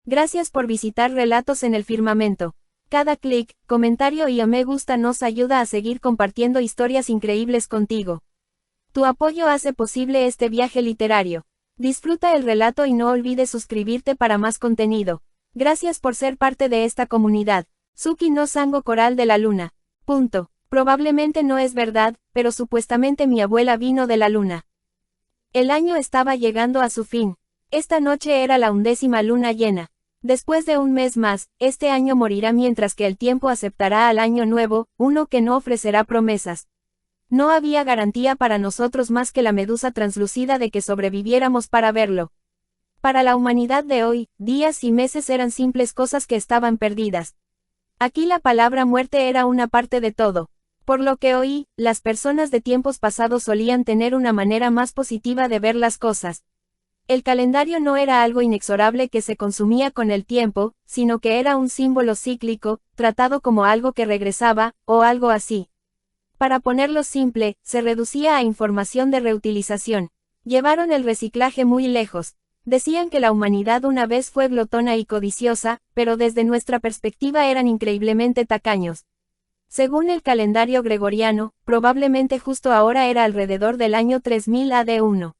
Gracias por visitar Relatos en el Firmamento. Cada clic, comentario y me gusta nos ayuda a seguir compartiendo historias increíbles contigo. Tu apoyo hace posible este viaje literario. Disfruta el relato y no olvides suscribirte para más contenido. Gracias por ser parte de esta comunidad. Suki no Sango Coral de la Luna. Punto. Probablemente no es verdad, pero supuestamente mi abuela vino de la luna. El año estaba llegando a su fin. Esta noche era la 11ª luna llena. Después de un mes más, este año morirá mientras que el tiempo aceptará al año nuevo, uno que no ofrecerá promesas. No había garantía para nosotros más que la medusa translúcida de que sobreviviéramos para verlo. Para la humanidad de hoy, días y meses eran simples cosas que estaban perdidas. Aquí la palabra muerte era una parte de todo. Por lo que oí, las personas de tiempos pasados solían tener una manera más positiva de ver las cosas. El calendario no era algo inexorable que se consumía con el tiempo, sino que era un símbolo cíclico, tratado como algo que regresaba, o algo así. Para ponerlo simple, se reducía a información de reutilización. Llevaron el reciclaje muy lejos. Decían que la humanidad una vez fue glotona y codiciosa, pero desde nuestra perspectiva eran increíblemente tacaños. Según el calendario gregoriano, probablemente justo ahora era alrededor del año 3000 AD1.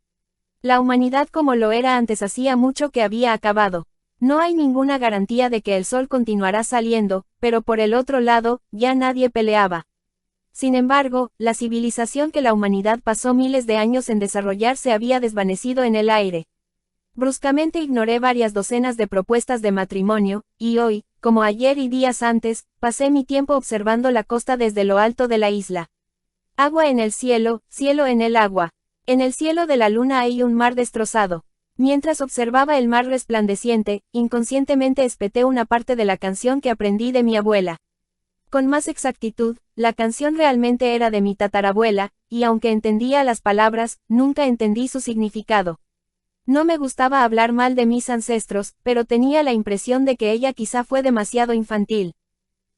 La humanidad como lo era antes hacía mucho que había acabado. No hay ninguna garantía de que el sol continuará saliendo, pero por el otro lado, ya nadie peleaba. Sin embargo, la civilización que la humanidad pasó miles de años en desarrollar se había desvanecido en el aire. Bruscamente ignoré varias docenas de propuestas de matrimonio, y hoy, como ayer y días antes, pasé mi tiempo observando la costa desde lo alto de la isla. Agua en el cielo, cielo en el agua. En el cielo de la luna hay un mar destrozado. Mientras observaba el mar resplandeciente, inconscientemente espeté una parte de la canción que aprendí de mi abuela. Con más exactitud, la canción realmente era de mi tatarabuela, y aunque entendía las palabras, nunca entendí su significado. No me gustaba hablar mal de mis ancestros, pero tenía la impresión de que ella quizá fue demasiado infantil.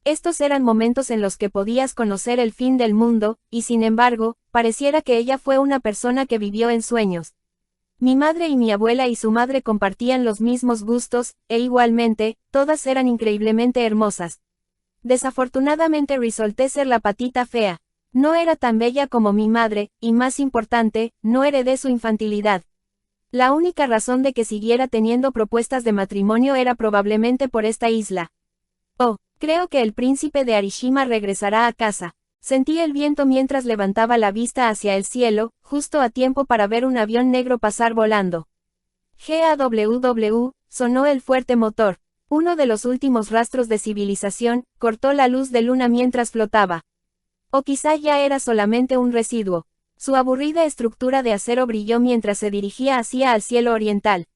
Estos eran momentos en los que podías conocer el fin del mundo, y sin embargo, pareciera que ella fue una persona que vivió en sueños. Mi madre y mi abuela y su madre compartían los mismos gustos, e igualmente, todas eran increíblemente hermosas. Desafortunadamente resulté ser la patita fea. No era tan bella como mi madre, y más importante, no heredé su infantilidad. La única razón de que siguiera teniendo propuestas de matrimonio era probablemente por esta isla. Oh, creo que el príncipe de Arishima regresará a casa. Sentí el viento mientras levantaba la vista hacia el cielo, justo a tiempo para ver un avión negro pasar volando. GAWW, sonó el fuerte motor. Uno de los últimos rastros de civilización, cortó la luz de luna mientras flotaba. O quizá ya era solamente un residuo. Su aburrida estructura de acero brilló mientras se dirigía hacia el cielo oriental.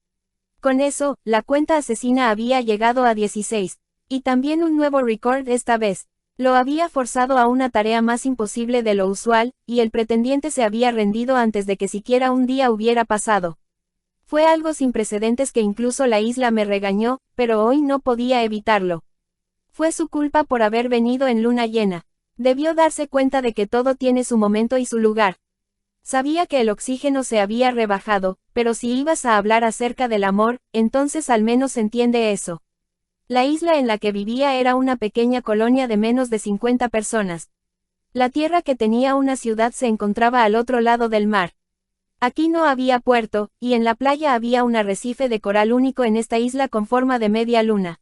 Con eso, la cuenta asesina había llegado a 16. Y también un nuevo récord esta vez. Lo había forzado a una tarea más imposible de lo usual, y el pretendiente se había rendido antes de que siquiera un día hubiera pasado. Fue algo sin precedentes que incluso la isla me regañó, pero hoy no podía evitarlo. Fue su culpa por haber venido en luna llena. Debió darse cuenta de que todo tiene su momento y su lugar. Sabía que el oxígeno se había rebajado, pero si ibas a hablar acerca del amor, entonces al menos entiende eso. La isla en la que vivía era una pequeña colonia de menos de 50 personas. La tierra que tenía una ciudad se encontraba al otro lado del mar. Aquí no había puerto, y en la playa había un arrecife de coral único en esta isla con forma de media luna.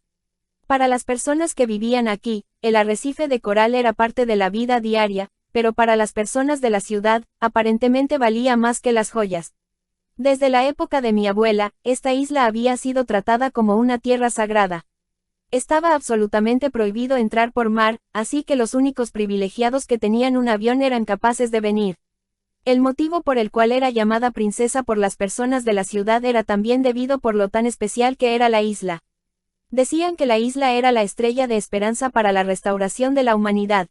Para las personas que vivían aquí, el arrecife de coral era parte de la vida diaria, pero para las personas de la ciudad, aparentemente valía más que las joyas. Desde la época de mi abuela, esta isla había sido tratada como una tierra sagrada. Estaba absolutamente prohibido entrar por mar, así que los únicos privilegiados que tenían un avión eran capaces de venir. El motivo por el cual era llamada princesa por las personas de la ciudad era también debido por lo tan especial que era la isla. Decían que la isla era la estrella de esperanza para la restauración de la humanidad.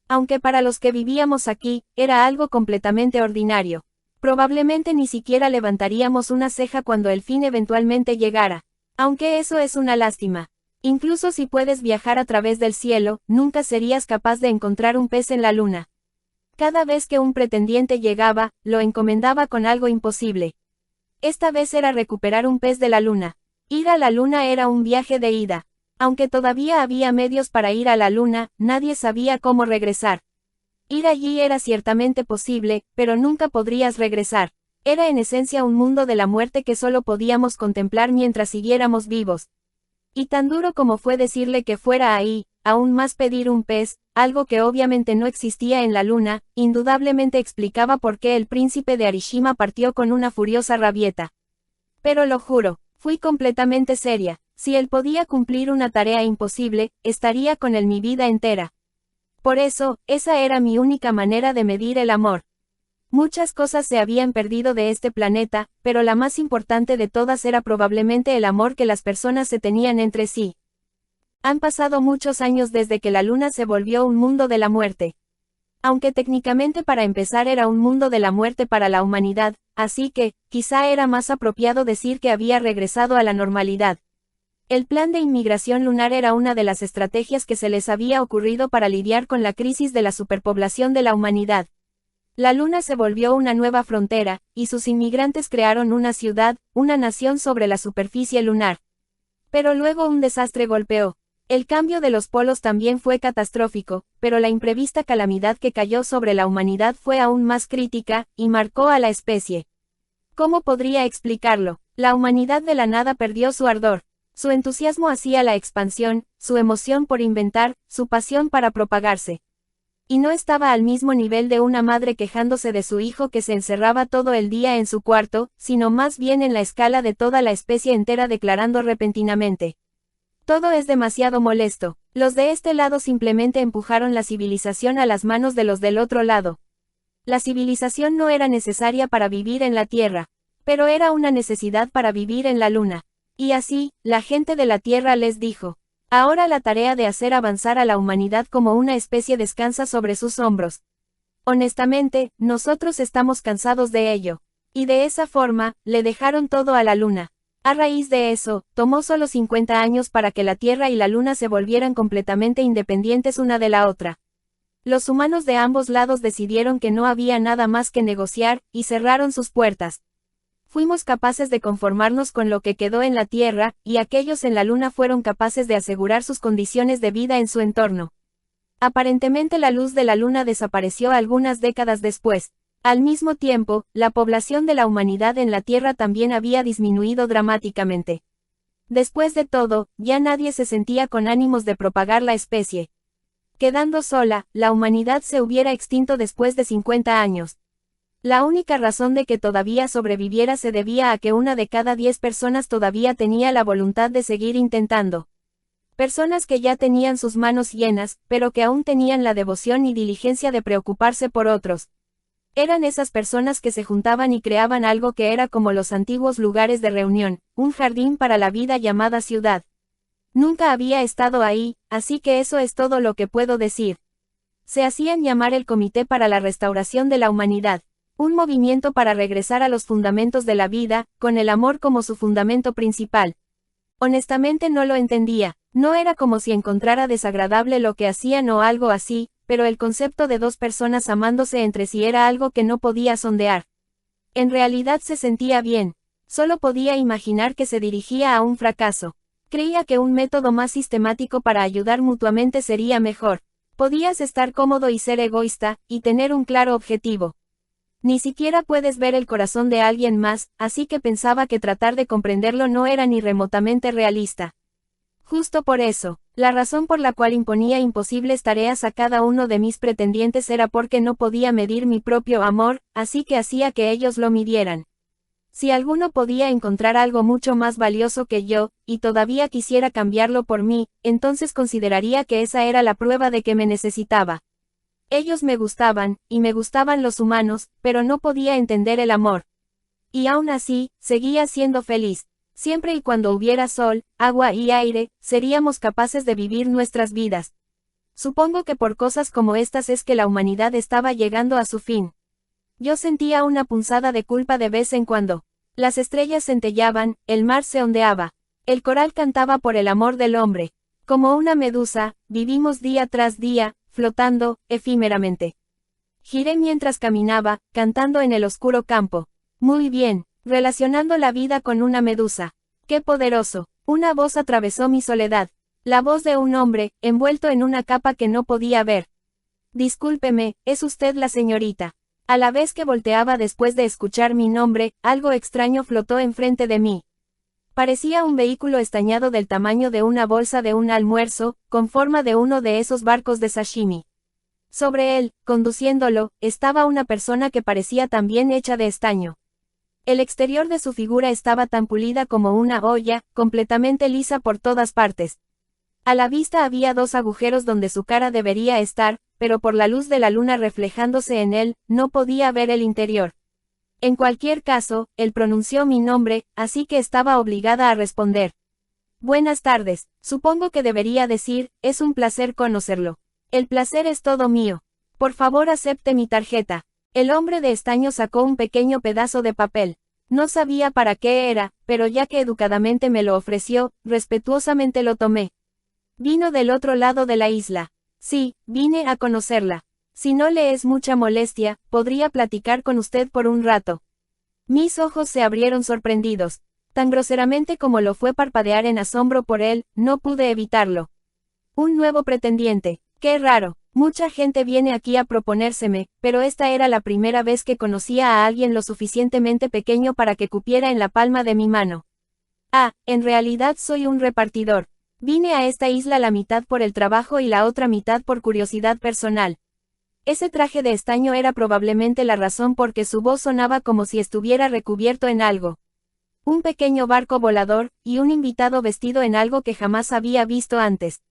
Aunque para los que vivíamos aquí, era algo completamente ordinario. Probablemente ni siquiera levantaríamos una ceja cuando el fin eventualmente llegara. Aunque eso es una lástima. Incluso si puedes viajar a través del cielo, nunca serías capaz de encontrar un pez en la luna. Cada vez que un pretendiente llegaba, lo encomendaba con algo imposible. Esta vez era recuperar un pez de la luna. Ir a la luna era un viaje de ida. Aunque todavía había medios para ir a la luna, nadie sabía cómo regresar. Ir allí era ciertamente posible, pero nunca podrías regresar. Era en esencia un mundo de la muerte que solo podíamos contemplar mientras siguiéramos vivos. Y tan duro como fue decirle que fuera ahí, aún más pedir un pez, algo que obviamente no existía en la luna, indudablemente explicaba por qué el príncipe de Arishima partió con una furiosa rabieta. Pero lo juro, fui completamente seria. Si él podía cumplir una tarea imposible, estaría con él mi vida entera. Por eso, esa era mi única manera de medir el amor. Muchas cosas se habían perdido de este planeta, pero la más importante de todas era probablemente el amor que las personas se tenían entre sí. Han pasado muchos años desde que la luna se volvió un mundo de la muerte. Aunque técnicamente para empezar era un mundo de la muerte para la humanidad, así que, quizá era más apropiado decir que había regresado a la normalidad. El plan de inmigración lunar era una de las estrategias que se les había ocurrido para lidiar con la crisis de la superpoblación de la humanidad. La luna se volvió una nueva frontera, y sus inmigrantes crearon una ciudad, una nación sobre la superficie lunar. Pero luego un desastre golpeó. El cambio de los polos también fue catastrófico, pero la imprevista calamidad que cayó sobre la humanidad fue aún más crítica, y marcó a la especie. ¿Cómo podría explicarlo? La humanidad de la nada perdió su ardor. Su entusiasmo hacia la expansión, su emoción por inventar, su pasión para propagarse. Y no estaba al mismo nivel de una madre quejándose de su hijo que se encerraba todo el día en su cuarto, sino más bien en la escala de toda la especie entera declarando repentinamente: todo es demasiado molesto. Los de este lado simplemente empujaron la civilización a las manos de los del otro lado. La civilización no era necesaria para vivir en la Tierra, pero era una necesidad para vivir en la Luna. Y así, la gente de la Tierra les dijo: ahora la tarea de hacer avanzar a la humanidad como una especie descansa sobre sus hombros. Honestamente, nosotros estamos cansados de ello. Y de esa forma, le dejaron todo a la Luna. A raíz de eso, tomó solo 50 años para que la Tierra y la Luna se volvieran completamente independientes una de la otra. Los humanos de ambos lados decidieron que no había nada más que negociar, y cerraron sus puertas. Fuimos capaces de conformarnos con lo que quedó en la Tierra, y aquellos en la Luna fueron capaces de asegurar sus condiciones de vida en su entorno. Aparentemente la luz de la Luna desapareció algunas décadas después. Al mismo tiempo, la población de la humanidad en la Tierra también había disminuido dramáticamente. Después de todo, ya nadie se sentía con ánimos de propagar la especie. Quedando sola, la humanidad se hubiera extinto después de 50 años. La única razón de que todavía sobreviviera se debía a que una de cada 10 personas todavía tenía la voluntad de seguir intentando. Personas que ya tenían sus manos llenas, pero que aún tenían la devoción y diligencia de preocuparse por otros. Eran esas personas que se juntaban y creaban algo que era como los antiguos lugares de reunión, un jardín para la vida llamada ciudad. Nunca había estado ahí, así que eso es todo lo que puedo decir. Se hacían llamar el Comité para la Restauración de la Humanidad. Un movimiento para regresar a los fundamentos de la vida, con el amor como su fundamento principal. Honestamente no lo entendía, no era como si encontrara desagradable lo que hacían o algo así, pero el concepto de dos personas amándose entre sí era algo que no podía sondear. En realidad se sentía bien, solo podía imaginar que se dirigía a un fracaso. Creía que un método más sistemático para ayudar mutuamente sería mejor. Podías estar cómodo y ser egoísta, y tener un claro objetivo. Ni siquiera puedes ver el corazón de alguien más, así que pensaba que tratar de comprenderlo no era ni remotamente realista. Justo por eso, la razón por la cual imponía imposibles tareas a cada uno de mis pretendientes era porque no podía medir mi propio amor, así que hacía que ellos lo midieran. Si alguno podía encontrar algo mucho más valioso que yo, y todavía quisiera cambiarlo por mí, entonces consideraría que esa era la prueba de que me necesitaba. Ellos me gustaban, y me gustaban los humanos, pero no podía entender el amor. Y aún así, seguía siendo feliz. Siempre y cuando hubiera sol, agua y aire, seríamos capaces de vivir nuestras vidas. Supongo que por cosas como estas es que la humanidad estaba llegando a su fin. Yo sentía una punzada de culpa de vez en cuando. Las estrellas centellaban, el mar se ondeaba. El coral cantaba por el amor del hombre. Como una medusa, vivimos día tras día, flotando, efímeramente. Giré mientras caminaba, cantando en el oscuro campo. Muy bien, relacionando la vida con una medusa. ¡Qué poderoso! Una voz atravesó mi soledad. La voz de un hombre, envuelto en una capa que no podía ver. Discúlpeme, ¿es usted la señorita? A la vez que volteaba después de escuchar mi nombre, algo extraño flotó enfrente de mí. Parecía un vehículo estañado del tamaño de una bolsa de un almuerzo, con forma de uno de esos barcos de sashimi. Sobre él, conduciéndolo, estaba una persona que parecía también hecha de estaño. El exterior de su figura estaba tan pulida como una olla, completamente lisa por todas partes. A la vista había 2 agujeros donde su cara debería estar, pero por la luz de la luna reflejándose en él, no podía ver el interior. En cualquier caso, él pronunció mi nombre, así que estaba obligada a responder. Buenas tardes, supongo que debería decir, es un placer conocerlo. El placer es todo mío. Por favor acepte mi tarjeta. El hombre de estaño sacó un pequeño pedazo de papel. No sabía para qué era, pero ya que educadamente me lo ofreció, respetuosamente lo tomé. Vino del otro lado de la isla. Sí, vine a conocerla. Si no le es mucha molestia, podría platicar con usted por un rato. Mis ojos se abrieron sorprendidos. Tan groseramente como lo fue parpadear en asombro por él, no pude evitarlo. Un nuevo pretendiente. Qué raro. Mucha gente viene aquí a proponérseme, pero esta era la primera vez que conocía a alguien lo suficientemente pequeño para que cupiera en la palma de mi mano. Ah, en realidad soy un repartidor. Vine a esta isla la mitad por el trabajo y la otra mitad por curiosidad personal. Ese traje de estaño era probablemente la razón porque su voz sonaba como si estuviera recubierto en algo. Un pequeño barco volador, y un invitado vestido en algo que jamás había visto antes.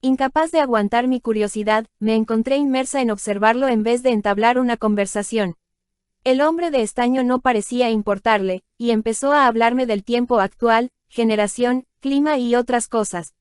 Incapaz de aguantar mi curiosidad, me encontré inmersa en observarlo en vez de entablar una conversación. El hombre de estaño no parecía importarle, y empezó a hablarme del tiempo actual, generación, clima y otras cosas.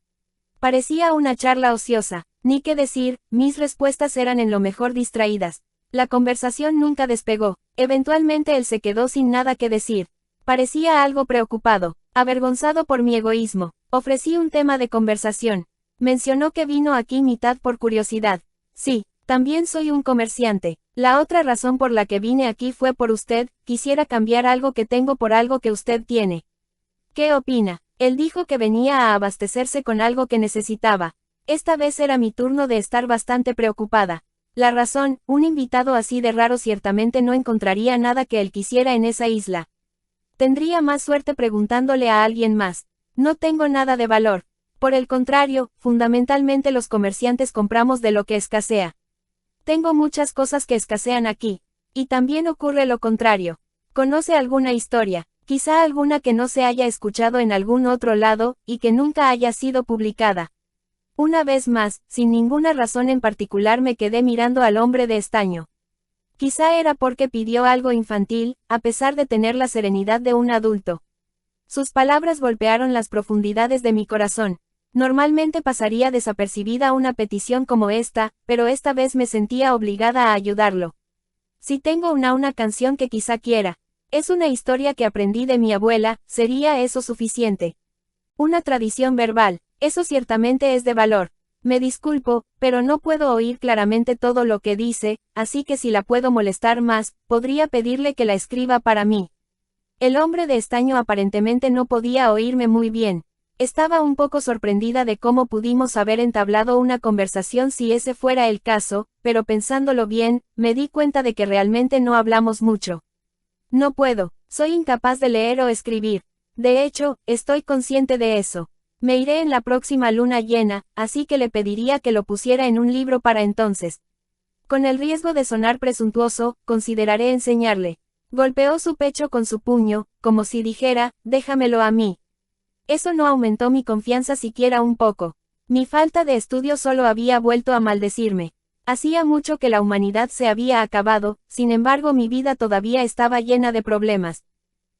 Parecía una charla ociosa, ni qué decir, mis respuestas eran en lo mejor distraídas. La conversación nunca despegó, eventualmente él se quedó sin nada que decir. Parecía algo preocupado, avergonzado por mi egoísmo. Ofrecí un tema de conversación. Mencionó que vino aquí mitad por curiosidad. Sí, también soy un comerciante. La otra razón por la que vine aquí fue por usted, quisiera cambiar algo que tengo por algo que usted tiene. ¿Qué opina? Él dijo que venía a abastecerse con algo que necesitaba. Esta vez era mi turno de estar bastante preocupada. La razón, un invitado así de raro ciertamente no encontraría nada que él quisiera en esa isla. Tendría más suerte preguntándole a alguien más. No tengo nada de valor. Por el contrario, fundamentalmente los comerciantes compramos de lo que escasea. Tengo muchas cosas que escasean aquí. Y también ocurre lo contrario. ¿Conoce alguna historia? Quizá alguna que no se haya escuchado en algún otro lado, y que nunca haya sido publicada. Una vez más, sin ninguna razón en particular me quedé mirando al hombre de estaño. Quizá era porque pidió algo infantil, a pesar de tener la serenidad de un adulto. Sus palabras golpearon las profundidades de mi corazón. Normalmente pasaría desapercibida una petición como esta, pero esta vez me sentía obligada a ayudarlo. Si tengo una canción que quizá quiera. Es una historia que aprendí de mi abuela, ¿sería eso suficiente? Una tradición verbal, eso ciertamente es de valor. Me disculpo, pero no puedo oír claramente todo lo que dice, así que si la puedo molestar más, podría pedirle que la escriba para mí. El hombre de estaño aparentemente no podía oírme muy bien. Estaba un poco sorprendida de cómo pudimos haber entablado una conversación si ese fuera el caso, pero pensándolo bien, me di cuenta de que realmente no hablamos mucho. No puedo, soy incapaz de leer o escribir. De hecho, estoy consciente de eso. Me iré en la próxima luna llena, así que le pediría que lo pusiera en un libro para entonces. Con el riesgo de sonar presuntuoso, consideraré enseñarle. Golpeó su pecho con su puño, como si dijera, déjamelo a mí. Eso no aumentó mi confianza siquiera un poco. Mi falta de estudio solo había vuelto a maldecirme. Hacía mucho que la humanidad se había acabado, sin embargo mi vida todavía estaba llena de problemas.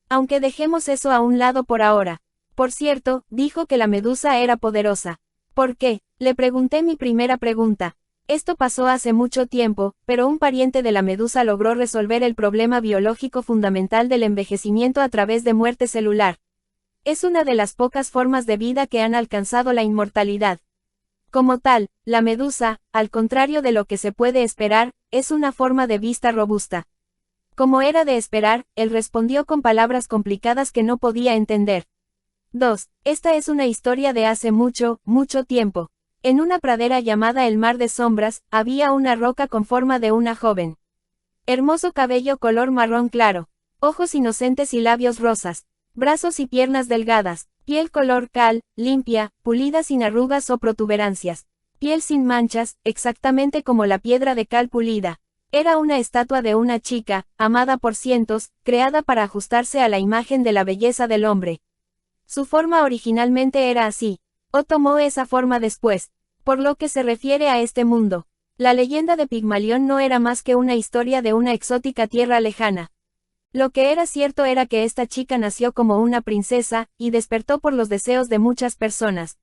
Aunque dejemos eso a un lado por ahora. Por cierto, dijo que la medusa era poderosa. ¿Por qué? Le pregunté mi primera pregunta. Esto pasó hace mucho tiempo, pero un pariente de la medusa logró resolver el problema biológico fundamental del envejecimiento a través de muerte celular. Es una de las pocas formas de vida que han alcanzado la inmortalidad. Como tal, la medusa, al contrario de lo que se puede esperar, es una forma de vista robusta. Como era de esperar, él respondió con palabras complicadas que no podía entender. 2. Esta es una historia de hace mucho, mucho tiempo. En una pradera llamada el Mar de Sombras, había una roca con forma de una joven. Hermoso cabello color marrón claro, ojos inocentes y labios rosas, brazos y piernas delgadas, piel color cal, limpia, pulida sin arrugas o protuberancias, piel sin manchas, exactamente como la piedra de cal pulida. Era una estatua de una chica, amada por cientos, creada para ajustarse a la imagen de la belleza del hombre. Su forma originalmente era así, o tomó esa forma después. Por lo que se refiere a este mundo, la leyenda de Pigmalión no era más que una historia de una exótica tierra lejana. Lo que era cierto era que esta chica nació como una princesa, y despertó por los deseos de muchas personas.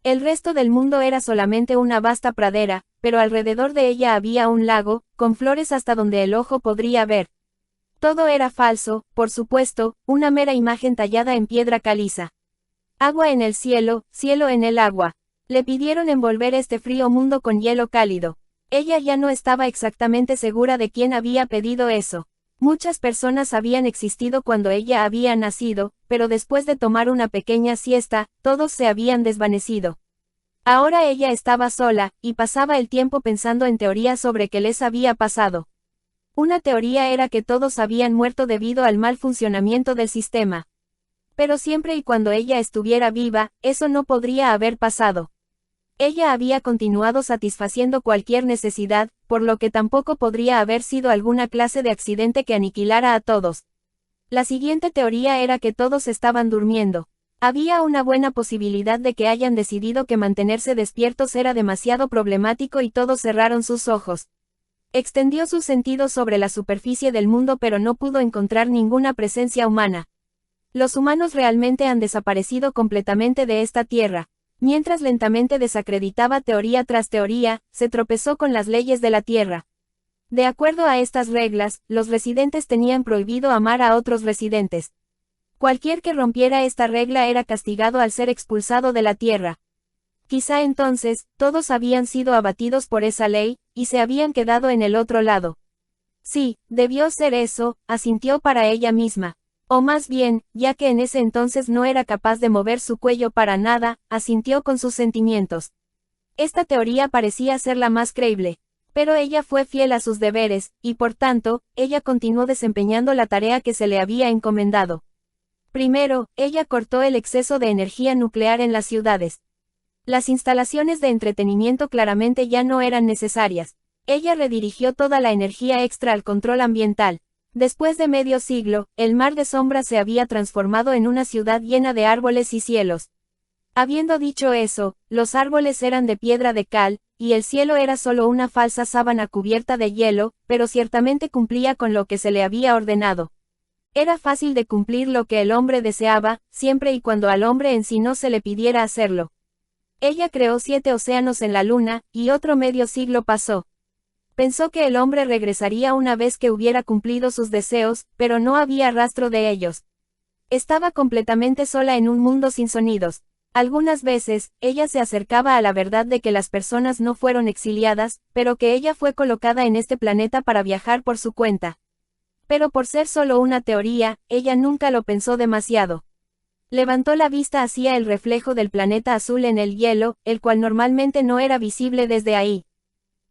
El resto del mundo era solamente una vasta pradera, pero alrededor de ella había un lago, con flores hasta donde el ojo podría ver. Todo era falso, por supuesto, una mera imagen tallada en piedra caliza. Agua en el cielo, cielo en el agua. Le pidieron envolver este frío mundo con hielo cálido. Ella ya no estaba exactamente segura de quién había pedido eso. Muchas personas habían existido cuando ella había nacido, pero después de tomar una pequeña siesta, todos se habían desvanecido. Ahora ella estaba sola, y pasaba el tiempo pensando en teorías sobre qué les había pasado. Una teoría era que todos habían muerto debido al mal funcionamiento del sistema. Pero siempre y cuando ella estuviera viva, eso no podría haber pasado. Ella había continuado satisfaciendo cualquier necesidad, por lo que tampoco podría haber sido alguna clase de accidente que aniquilara a todos. La siguiente teoría era que todos estaban durmiendo. Había una buena posibilidad de que hayan decidido que mantenerse despiertos era demasiado problemático y todos cerraron sus ojos. Extendió sus sentidos sobre la superficie del mundo pero no pudo encontrar ninguna presencia humana. Los humanos realmente han desaparecido completamente de esta tierra. Mientras lentamente desacreditaba teoría tras teoría, se tropezó con las leyes de la tierra. De acuerdo a estas reglas, los residentes tenían prohibido amar a otros residentes. Cualquier que rompiera esta regla era castigado al ser expulsado de la tierra. Quizá entonces, todos habían sido abatidos por esa ley, y se habían quedado en el otro lado. Sí, debió ser eso, asintió para ella misma. O más bien, ya que en ese entonces no era capaz de mover su cuello para nada, asintió con sus sentimientos. Esta teoría parecía ser la más creíble. Pero ella fue fiel a sus deberes, y por tanto, ella continuó desempeñando la tarea que se le había encomendado. Primero, ella cortó el exceso de energía nuclear en las ciudades. Las instalaciones de entretenimiento claramente ya no eran necesarias. Ella redirigió toda la energía extra al control ambiental. Después de medio siglo, el Mar de Sombras se había transformado en una ciudad llena de árboles y cielos. Habiendo dicho eso, los árboles eran de piedra de cal, y el cielo era solo una falsa sábana cubierta de hielo, pero ciertamente cumplía con lo que se le había ordenado. Era fácil de cumplir lo que el hombre deseaba, siempre y cuando al hombre en sí no se le pidiera hacerlo. Ella creó 7 océanos en la luna, y otro medio siglo pasó. Pensó que el hombre regresaría una vez que hubiera cumplido sus deseos, pero no había rastro de ellos. Estaba completamente sola en un mundo sin sonidos. Algunas veces, ella se acercaba a la verdad de que las personas no fueron exiliadas, pero que ella fue colocada en este planeta para viajar por su cuenta. Pero por ser solo una teoría, ella nunca lo pensó demasiado. Levantó la vista hacia el reflejo del planeta azul en el hielo, el cual normalmente no era visible desde ahí.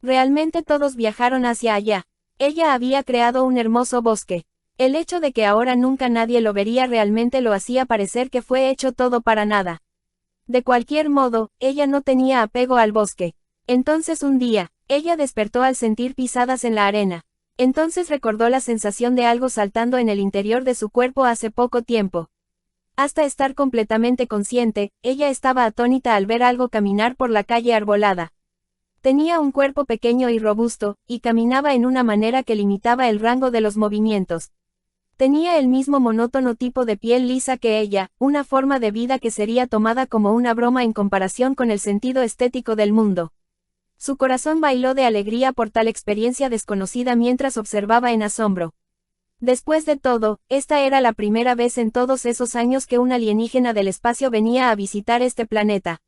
Realmente todos viajaron hacia allá. Ella había creado un hermoso bosque. El hecho de que ahora nunca nadie lo vería realmente lo hacía parecer que fue hecho todo para nada. De cualquier modo, ella no tenía apego al bosque. Entonces un día, ella despertó al sentir pisadas en la arena. Entonces recordó la sensación de algo saltando en el interior de su cuerpo hace poco tiempo. Hasta estar completamente consciente, ella estaba atónita al ver algo caminar por la calle arbolada. Tenía un cuerpo pequeño y robusto, y caminaba en una manera que limitaba el rango de los movimientos. Tenía el mismo monótono tipo de piel lisa que ella, una forma de vida que sería tomada como una broma en comparación con el sentido estético del mundo. Su corazón bailó de alegría por tal experiencia desconocida mientras observaba en asombro. Después de todo, esta era la primera vez en todos esos años que un alienígena del espacio venía a visitar este planeta.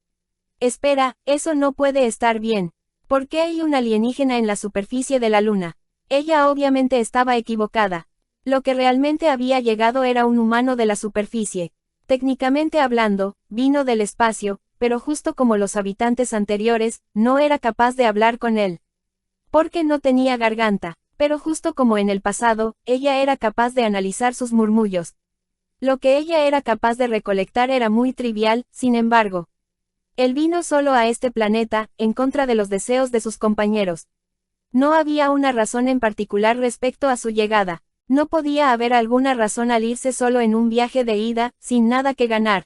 Espera, eso no puede estar bien. ¿Por qué hay un alienígena en la superficie de la Luna? Ella obviamente estaba equivocada. Lo que realmente había llegado era un humano de la superficie. Técnicamente hablando, vino del espacio, pero justo como los habitantes anteriores, no era capaz de hablar con él. Porque no tenía garganta, pero justo como en el pasado, ella era capaz de analizar sus murmullos. Lo que ella era capaz de recolectar era muy trivial, sin embargo. Él vino solo a este planeta, en contra de los deseos de sus compañeros. No había una razón en particular respecto a su llegada. No podía haber alguna razón al irse solo en un viaje de ida, sin nada que ganar.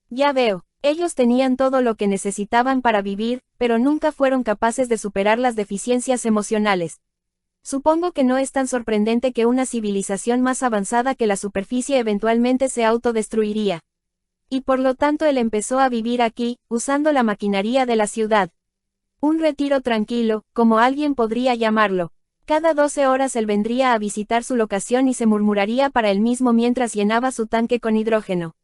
Ya veo, ellos tenían todo lo que necesitaban para vivir, pero nunca fueron capaces de superar las deficiencias emocionales. Supongo que no es tan sorprendente que una civilización más avanzada que la superficie eventualmente se autodestruiría. Y por lo tanto él empezó a vivir aquí, usando la maquinaria de la ciudad. Un retiro tranquilo, como alguien podría llamarlo. Cada 12 horas él vendría a visitar su locación y se murmuraría para él mismo mientras llenaba su tanque con hidrógeno.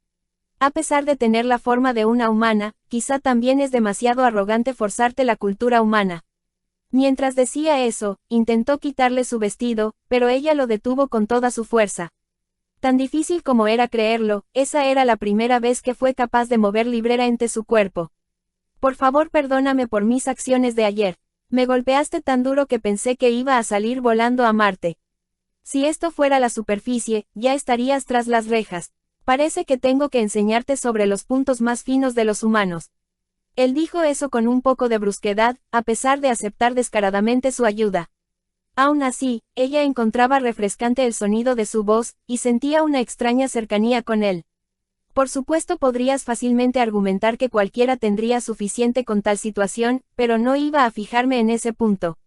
A pesar de tener la forma de una humana, quizá también es demasiado arrogante forzarte la cultura humana. Mientras decía eso, intentó quitarle su vestido, pero ella lo detuvo con toda su fuerza. Tan difícil como era creerlo, esa era la primera vez que fue capaz de mover libremente su cuerpo. Por favor, perdóname por mis acciones de ayer. Me golpeaste tan duro que pensé que iba a salir volando a Marte. Si esto fuera la superficie, ya estarías tras las rejas. Parece que tengo que enseñarte sobre los puntos más finos de los humanos. Él dijo eso con un poco de brusquedad, a pesar de aceptar descaradamente su ayuda. Aún así, ella encontraba refrescante el sonido de su voz, y sentía una extraña cercanía con él. Por supuesto podrías fácilmente argumentar que cualquiera tendría suficiente con tal situación, pero no iba a fijarme en ese punto.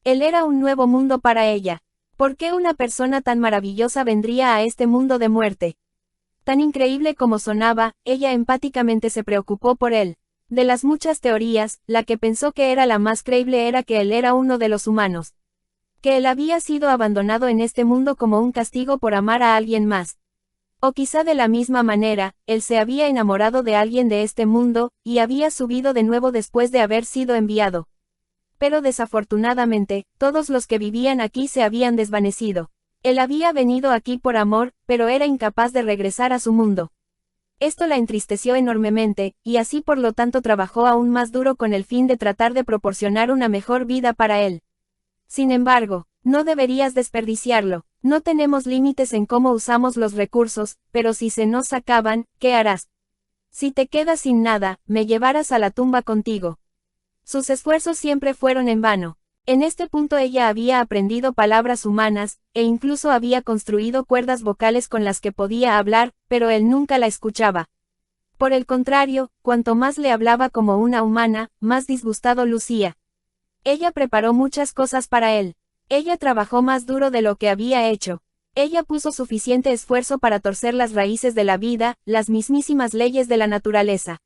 Él era un nuevo mundo para ella. ¿Por qué una persona tan maravillosa vendría a este mundo de muerte? Tan increíble como sonaba, ella empáticamente se preocupó por él. De las muchas teorías, la que pensó que era la más creíble era que él era uno de los humanos. Que él había sido abandonado en este mundo como un castigo por amar a alguien más. O quizá de la misma manera, él se había enamorado de alguien de este mundo, y había subido de nuevo después de haber sido enviado. Pero desafortunadamente, todos los que vivían aquí se habían desvanecido. Él había venido aquí por amor, pero era incapaz de regresar a su mundo. Esto la entristeció enormemente, y así por lo tanto trabajó aún más duro con el fin de tratar de proporcionar una mejor vida para él. Sin embargo, no deberías desperdiciarlo. No tenemos límites en cómo usamos los recursos, pero si se nos acaban, ¿qué harás? Si te quedas sin nada, me llevarás a la tumba contigo. Sus esfuerzos siempre fueron en vano. En este punto ella había aprendido palabras humanas, e incluso había construido cuerdas vocales con las que podía hablar, pero él nunca la escuchaba. Por el contrario, cuanto más le hablaba como una humana, más disgustado lucía. Ella preparó muchas cosas para él. Ella trabajó más duro de lo que había hecho. Ella puso suficiente esfuerzo para torcer las raíces de la vida, las mismísimas leyes de la naturaleza.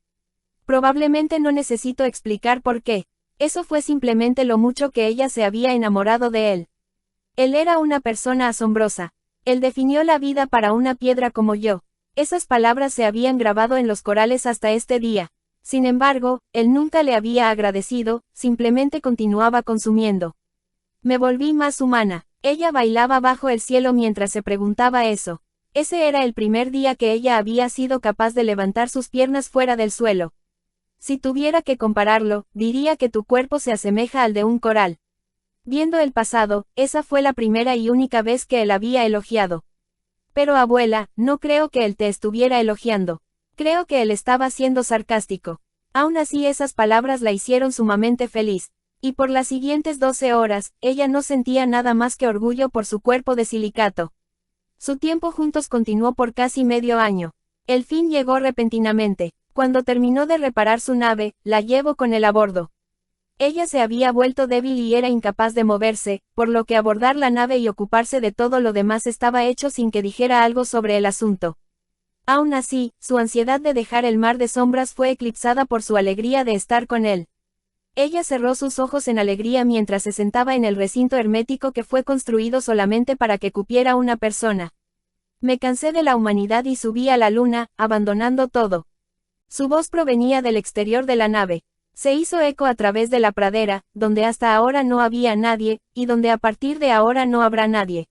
Probablemente no necesito explicar por qué. Eso fue simplemente lo mucho que ella se había enamorado de él. Él era una persona asombrosa. Él definió la vida para una piedra como yo. Esas palabras se habían grabado en los corales hasta este día. Sin embargo, él nunca le había agradecido, simplemente continuaba consumiendo. Me volví más humana. Ella bailaba bajo el cielo mientras se preguntaba eso. Ese era el primer día que ella había sido capaz de levantar sus piernas fuera del suelo. Si tuviera que compararlo, diría que tu cuerpo se asemeja al de un coral. Viendo el pasado, esa fue la primera y única vez que él había elogiado. Pero abuela, no creo que él te estuviera elogiando. Creo que él estaba siendo sarcástico. Aún así esas palabras la hicieron sumamente feliz. Y por las siguientes 12 horas, ella no sentía nada más que orgullo por su cuerpo de silicato. Su tiempo juntos continuó por casi medio año. El fin llegó repentinamente. Cuando terminó de reparar su nave, la llevó con él a bordo. Ella se había vuelto débil y era incapaz de moverse, por lo que abordar la nave y ocuparse de todo lo demás estaba hecho sin que dijera algo sobre el asunto. Aún así, su ansiedad de dejar el mar de sombras fue eclipsada por su alegría de estar con él. Ella cerró sus ojos en alegría mientras se sentaba en el recinto hermético que fue construido solamente para que cupiera una persona. Me cansé de la humanidad y subí a la luna, abandonando todo. Su voz provenía del exterior de la nave. Se hizo eco a través de la pradera, donde hasta ahora no había nadie, y donde a partir de ahora no habrá nadie.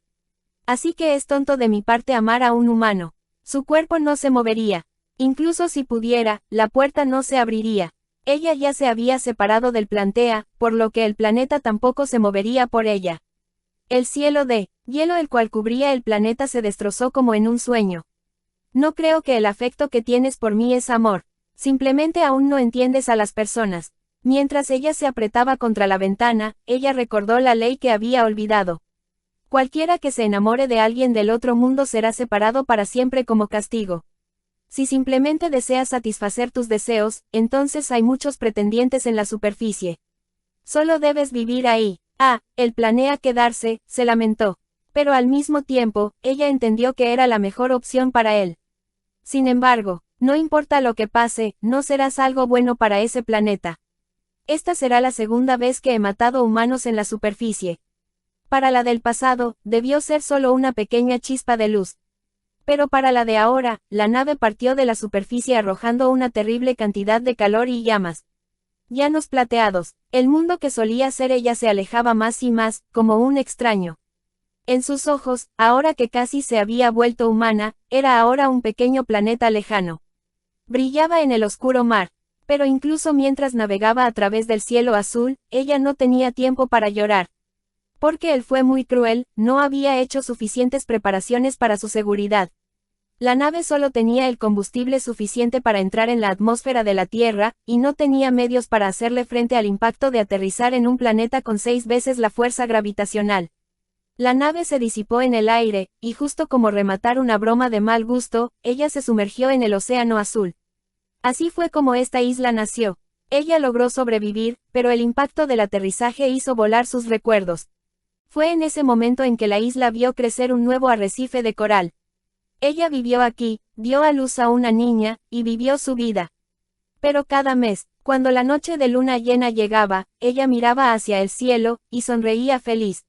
Así que es tonto de mi parte amar a un humano. Su cuerpo no se movería. Incluso si pudiera, la puerta no se abriría. Ella ya se había separado del planeta, por lo que el planeta tampoco se movería por ella. El cielo de hielo el cual cubría el planeta se destrozó como en un sueño. No creo que el afecto que tienes por mí es amor. Simplemente aún no entiendes a las personas. Mientras ella se apretaba contra la ventana, ella recordó la ley que había olvidado. Cualquiera que se enamore de alguien del otro mundo será separado para siempre como castigo. Si simplemente deseas satisfacer tus deseos, entonces hay muchos pretendientes en la superficie. Solo debes vivir ahí. Él planea quedarse, se lamentó. Pero al mismo tiempo, ella entendió que era la mejor opción para él. Sin embargo, no importa lo que pase, no serás algo bueno para ese planeta. Esta será la segunda vez que he matado humanos en la superficie. Para la del pasado, debió ser solo una pequeña chispa de luz. Pero para la de ahora, la nave partió de la superficie arrojando una terrible cantidad de calor y llamas. Llanos plateados, el mundo que solía ser ella se alejaba más y más, como un extraño. En sus ojos, ahora que casi se había vuelto humana, era ahora un pequeño planeta lejano. Brillaba en el oscuro mar. Pero incluso mientras navegaba a través del cielo azul, ella no tenía tiempo para llorar. Porque él fue muy cruel, no había hecho suficientes preparaciones para su seguridad. La nave solo tenía el combustible suficiente para entrar en la atmósfera de la Tierra, y no tenía medios para hacerle frente al impacto de aterrizar en un planeta con 6 veces la fuerza gravitacional. La nave se disipó en el aire, y justo como rematar una broma de mal gusto, ella se sumergió en el océano azul. Así fue como esta isla nació. Ella logró sobrevivir, pero el impacto del aterrizaje hizo volar sus recuerdos. Fue en ese momento en que la isla vio crecer un nuevo arrecife de coral. Ella vivió aquí, dio a luz a una niña, y vivió su vida. Pero cada mes, cuando la noche de luna llena llegaba, ella miraba hacia el cielo, y sonreía feliz.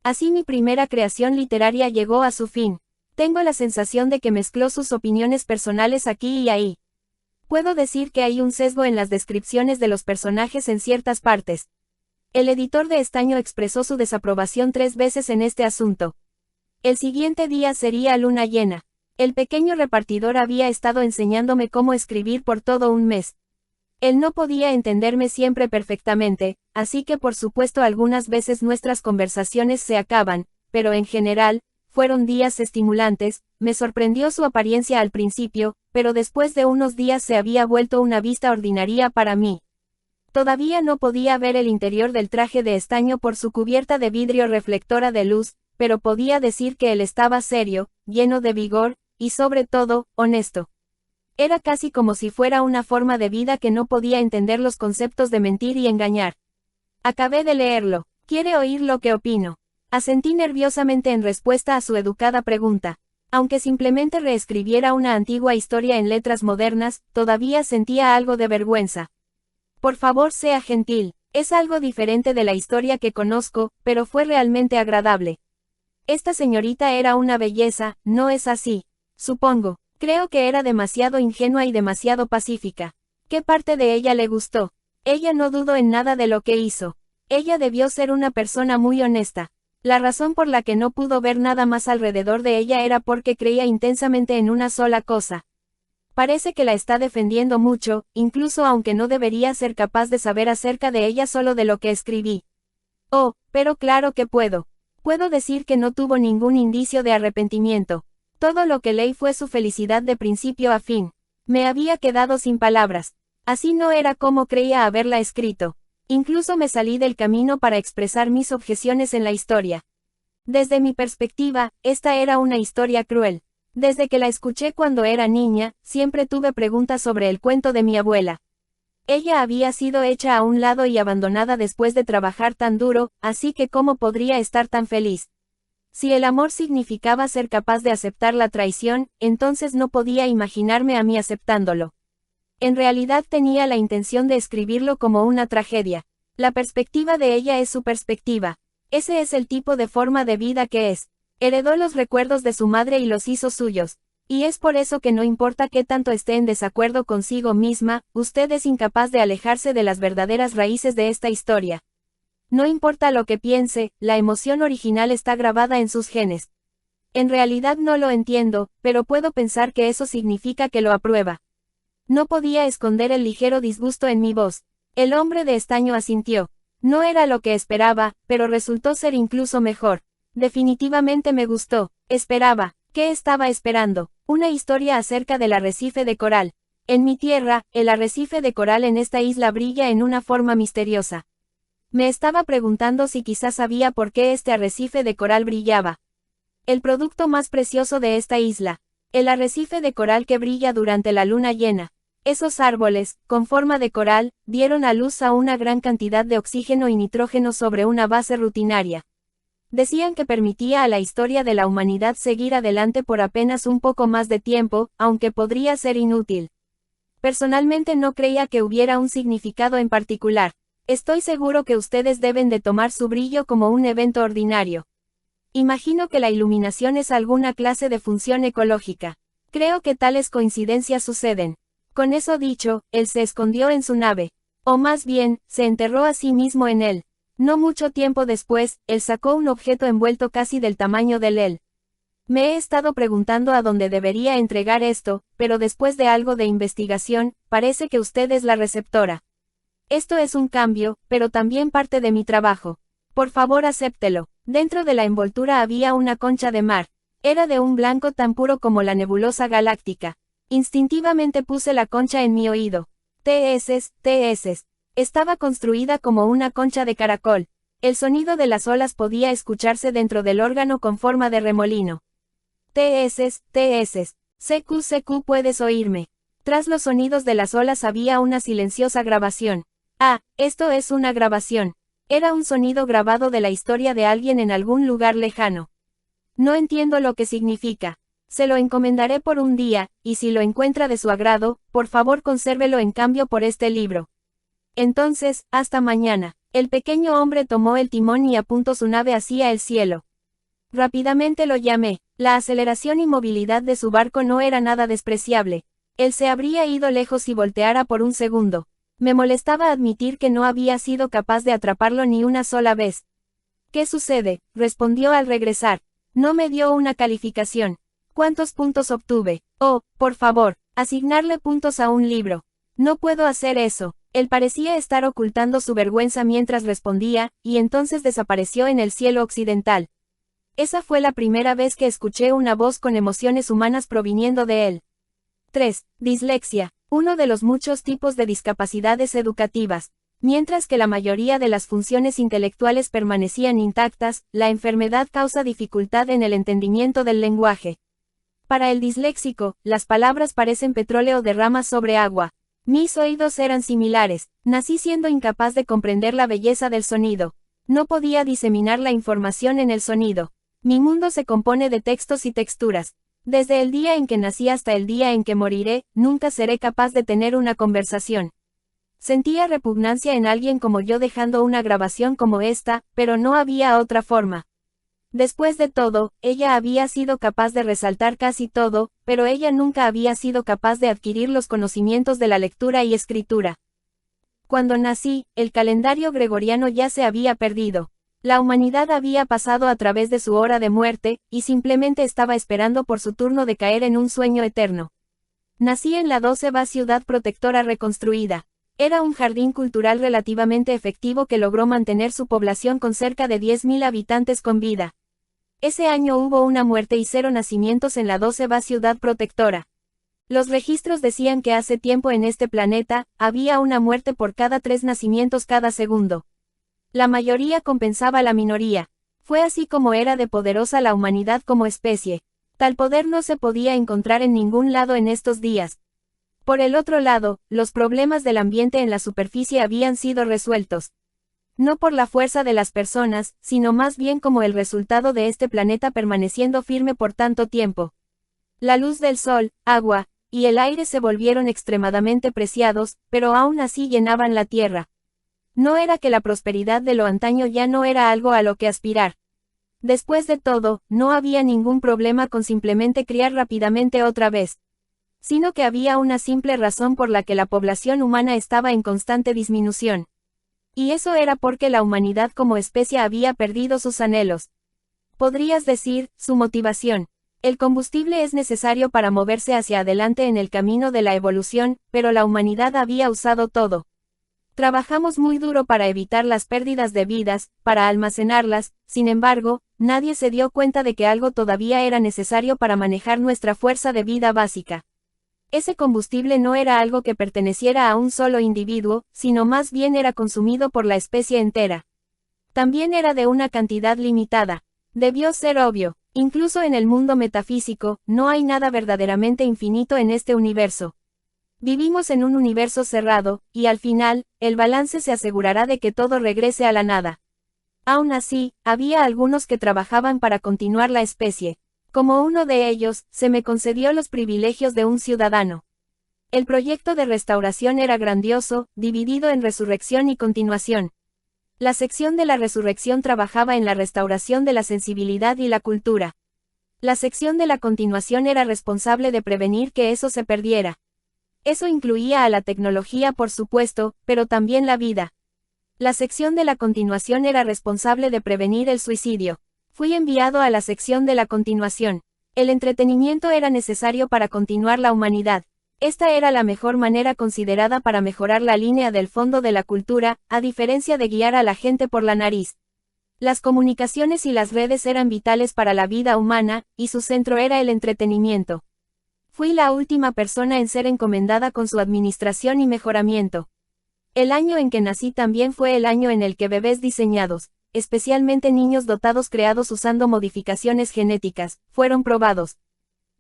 Así mi primera creación literaria llegó a su fin. Tengo la sensación de que mezcló sus opiniones personales aquí y ahí. Puedo decir que hay un sesgo en las descripciones de los personajes en ciertas partes. El editor de estaño expresó su desaprobación 3 veces en este asunto. El siguiente día sería luna llena. El pequeño repartidor había estado enseñándome cómo escribir por todo un mes. Él no podía entenderme siempre perfectamente, así que por supuesto algunas veces nuestras conversaciones se acaban, pero en general, fueron días estimulantes. Me sorprendió su apariencia al principio, pero después de unos días se había vuelto una vista ordinaria para mí. Todavía no podía ver el interior del traje de estaño por su cubierta de vidrio reflectora de luz, pero podía decir que él estaba serio, lleno de vigor, y sobre todo, honesto. Era casi como si fuera una forma de vida que no podía entender los conceptos de mentir y engañar. Acabé de leerlo. ¿Quiere oír lo que opino? Asentí nerviosamente en respuesta a su educada pregunta. Aunque simplemente reescribiera una antigua historia en letras modernas, todavía sentía algo de vergüenza. Por favor, sea gentil. Es algo diferente de la historia que conozco, pero fue realmente agradable. Esta señorita era una belleza, ¿no es así? Supongo. Creo que era demasiado ingenua y demasiado pacífica. ¿Qué parte de ella le gustó? Ella no dudó en nada de lo que hizo. Ella debió ser una persona muy honesta. La razón por la que no pudo ver nada más alrededor de ella era porque creía intensamente en una sola cosa. Parece que la está defendiendo mucho, incluso aunque no debería ser capaz de saber acerca de ella solo de lo que escribí. Oh, pero claro que puedo. Puedo decir que no tuvo ningún indicio de arrepentimiento. Todo lo que leí fue su felicidad de principio a fin. Me había quedado sin palabras. Así no era como creía haberla escrito. Incluso me salí del camino para expresar mis objeciones en la historia. Desde mi perspectiva, esta era una historia cruel. Desde que la escuché cuando era niña, siempre tuve preguntas sobre el cuento de mi abuela. Ella había sido hecha a un lado y abandonada después de trabajar tan duro, así que ¿cómo podría estar tan feliz? Si el amor significaba ser capaz de aceptar la traición, entonces no podía imaginarme a mí aceptándolo. En realidad tenía la intención de escribirlo como una tragedia. La perspectiva de ella es su perspectiva. Ese es el tipo de forma de vida que es. Heredó los recuerdos de su madre y los hizo suyos. Y es por eso que no importa qué tanto esté en desacuerdo consigo misma, usted es incapaz de alejarse de las verdaderas raíces de esta historia. No importa lo que piense, la emoción original está grabada en sus genes. En realidad no lo entiendo, pero puedo pensar que eso significa que lo aprueba. No podía esconder el ligero disgusto en mi voz. El hombre de estaño asintió. No era lo que esperaba, pero resultó ser incluso mejor. Definitivamente me gustó. Esperaba. ¿Qué estaba esperando? Una historia acerca del arrecife de coral. En mi tierra, el arrecife de coral en esta isla brilla en una forma misteriosa. Me estaba preguntando si quizás sabía por qué este arrecife de coral brillaba. El producto más precioso de esta isla. El arrecife de coral que brilla durante la luna llena. Esos árboles, con forma de coral, dieron a luz a una gran cantidad de oxígeno y nitrógeno sobre una base rutinaria. Decían que permitía a la historia de la humanidad seguir adelante por apenas un poco más de tiempo, aunque podría ser inútil. Personalmente no creía que hubiera un significado en particular. Estoy seguro que ustedes deben de tomar su brillo como un evento ordinario. Imagino que la iluminación es alguna clase de función ecológica. Creo que tales coincidencias suceden. Con eso dicho, él se escondió en su nave. O más bien, se enterró a sí mismo en él. No mucho tiempo después, él sacó un objeto envuelto casi del tamaño del él. Me he estado preguntando a dónde debería entregar esto, pero después de algo de investigación, parece que usted es la receptora. Esto es un cambio, pero también parte de mi trabajo. Por favor acéptelo. Dentro de la envoltura había una concha de mar. Era de un blanco tan puro como la nebulosa galáctica. Instintivamente puse la concha en mi oído. TS. Estaba construida como una concha de caracol. El sonido de las olas podía escucharse dentro del órgano con forma de remolino. TS. CQ, puedes oírme. Tras los sonidos de las olas había una silenciosa grabación. Ah, esto es una grabación. Era un sonido grabado de la historia de alguien en algún lugar lejano. No entiendo lo que significa. Se lo encomendaré por un día, y si lo encuentra de su agrado, por favor consérvelo en cambio por este libro. Entonces, hasta mañana. El pequeño hombre tomó el timón y apuntó su nave hacia el cielo. Rápidamente lo llamé. La aceleración y movilidad de su barco no era nada despreciable. Él se habría ido lejos si volteara por un segundo. Me molestaba admitir que no había sido capaz de atraparlo ni una sola vez. ¿Qué sucede?, respondió al regresar. No me dio una calificación. ¿Cuántos puntos obtuve? Oh, por favor, asignarle puntos a un libro. No puedo hacer eso. Él parecía estar ocultando su vergüenza mientras respondía, y entonces desapareció en el cielo occidental. Esa fue la primera vez que escuché una voz con emociones humanas proviniendo de él. 3. Dislexia, uno de los muchos tipos de discapacidades educativas. Mientras que la mayoría de las funciones intelectuales permanecían intactas, la enfermedad causa dificultad en el entendimiento del lenguaje. Para el disléxico, las palabras parecen petróleo de ramas sobre agua. Mis oídos eran similares. Nací siendo incapaz de comprender la belleza del sonido. No podía diseminar la información en el sonido. Mi mundo se compone de textos y texturas. Desde el día en que nací hasta el día en que moriré, nunca seré capaz de tener una conversación. Sentía repugnancia en alguien como yo dejando una grabación como esta, pero no había otra forma. Después de todo, ella había sido capaz de resaltar casi todo, pero ella nunca había sido capaz de adquirir los conocimientos de la lectura y escritura. Cuando nací, el calendario gregoriano ya se había perdido. La humanidad había pasado a través de su hora de muerte, y simplemente estaba esperando por su turno de caer en un sueño eterno. Nací en la 12ª ciudad protectora reconstruida. Era un jardín cultural relativamente efectivo que logró mantener su población con cerca de 10.000 habitantes con vida. Ese año hubo una muerte y 0 nacimientos en la 12ª ciudad protectora. Los registros decían que hace tiempo en este planeta, había una muerte por cada 3 nacimientos cada segundo. La mayoría compensaba a la minoría. Fue así como era de poderosa la humanidad como especie. Tal poder no se podía encontrar en ningún lado en estos días. Por el otro lado, los problemas del ambiente en la superficie habían sido resueltos. No por la fuerza de las personas, sino más bien como el resultado de este planeta permaneciendo firme por tanto tiempo. La luz del sol, agua, y el aire se volvieron extremadamente preciados, pero aún así llenaban la tierra. No era que la prosperidad de lo antaño ya no era algo a lo que aspirar. Después de todo, no había ningún problema con simplemente criar rápidamente otra vez. Sino que había una simple razón por la que la población humana estaba en constante disminución. Y eso era porque la humanidad como especie había perdido sus anhelos. Podrías decir, su motivación. El combustible es necesario para moverse hacia adelante en el camino de la evolución, pero la humanidad había usado todo. Trabajamos muy duro para evitar las pérdidas de vidas, para almacenarlas, sin embargo, nadie se dio cuenta de que algo todavía era necesario para manejar nuestra fuerza de vida básica. Ese combustible no era algo que perteneciera a un solo individuo, sino más bien era consumido por la especie entera. También era de una cantidad limitada. Debió ser obvio. Incluso en el mundo metafísico, no hay nada verdaderamente infinito en este universo. Vivimos en un universo cerrado, y al final, el balance se asegurará de que todo regrese a la nada. Aún así, había algunos que trabajaban para continuar la especie. Como uno de ellos, se me concedió los privilegios de un ciudadano. El proyecto de restauración era grandioso, dividido en resurrección y continuación. La sección de la resurrección trabajaba en la restauración de la sensibilidad y la cultura. La sección de la continuación era responsable de prevenir que eso se perdiera. Eso incluía a la tecnología, por supuesto, pero también la vida. La sección de la continuación era responsable de prevenir el suicidio. Fui enviado a la sección de la continuación. El entretenimiento era necesario para continuar la humanidad. Esta era la mejor manera considerada para mejorar la línea del fondo de la cultura, a diferencia de guiar a la gente por la nariz. Las comunicaciones y las redes eran vitales para la vida humana, y su centro era el entretenimiento. Fui la última persona en ser encomendada con su administración y mejoramiento. El año en que nací también fue el año en el que bebés diseñados, especialmente niños dotados creados usando modificaciones genéticas, fueron probados.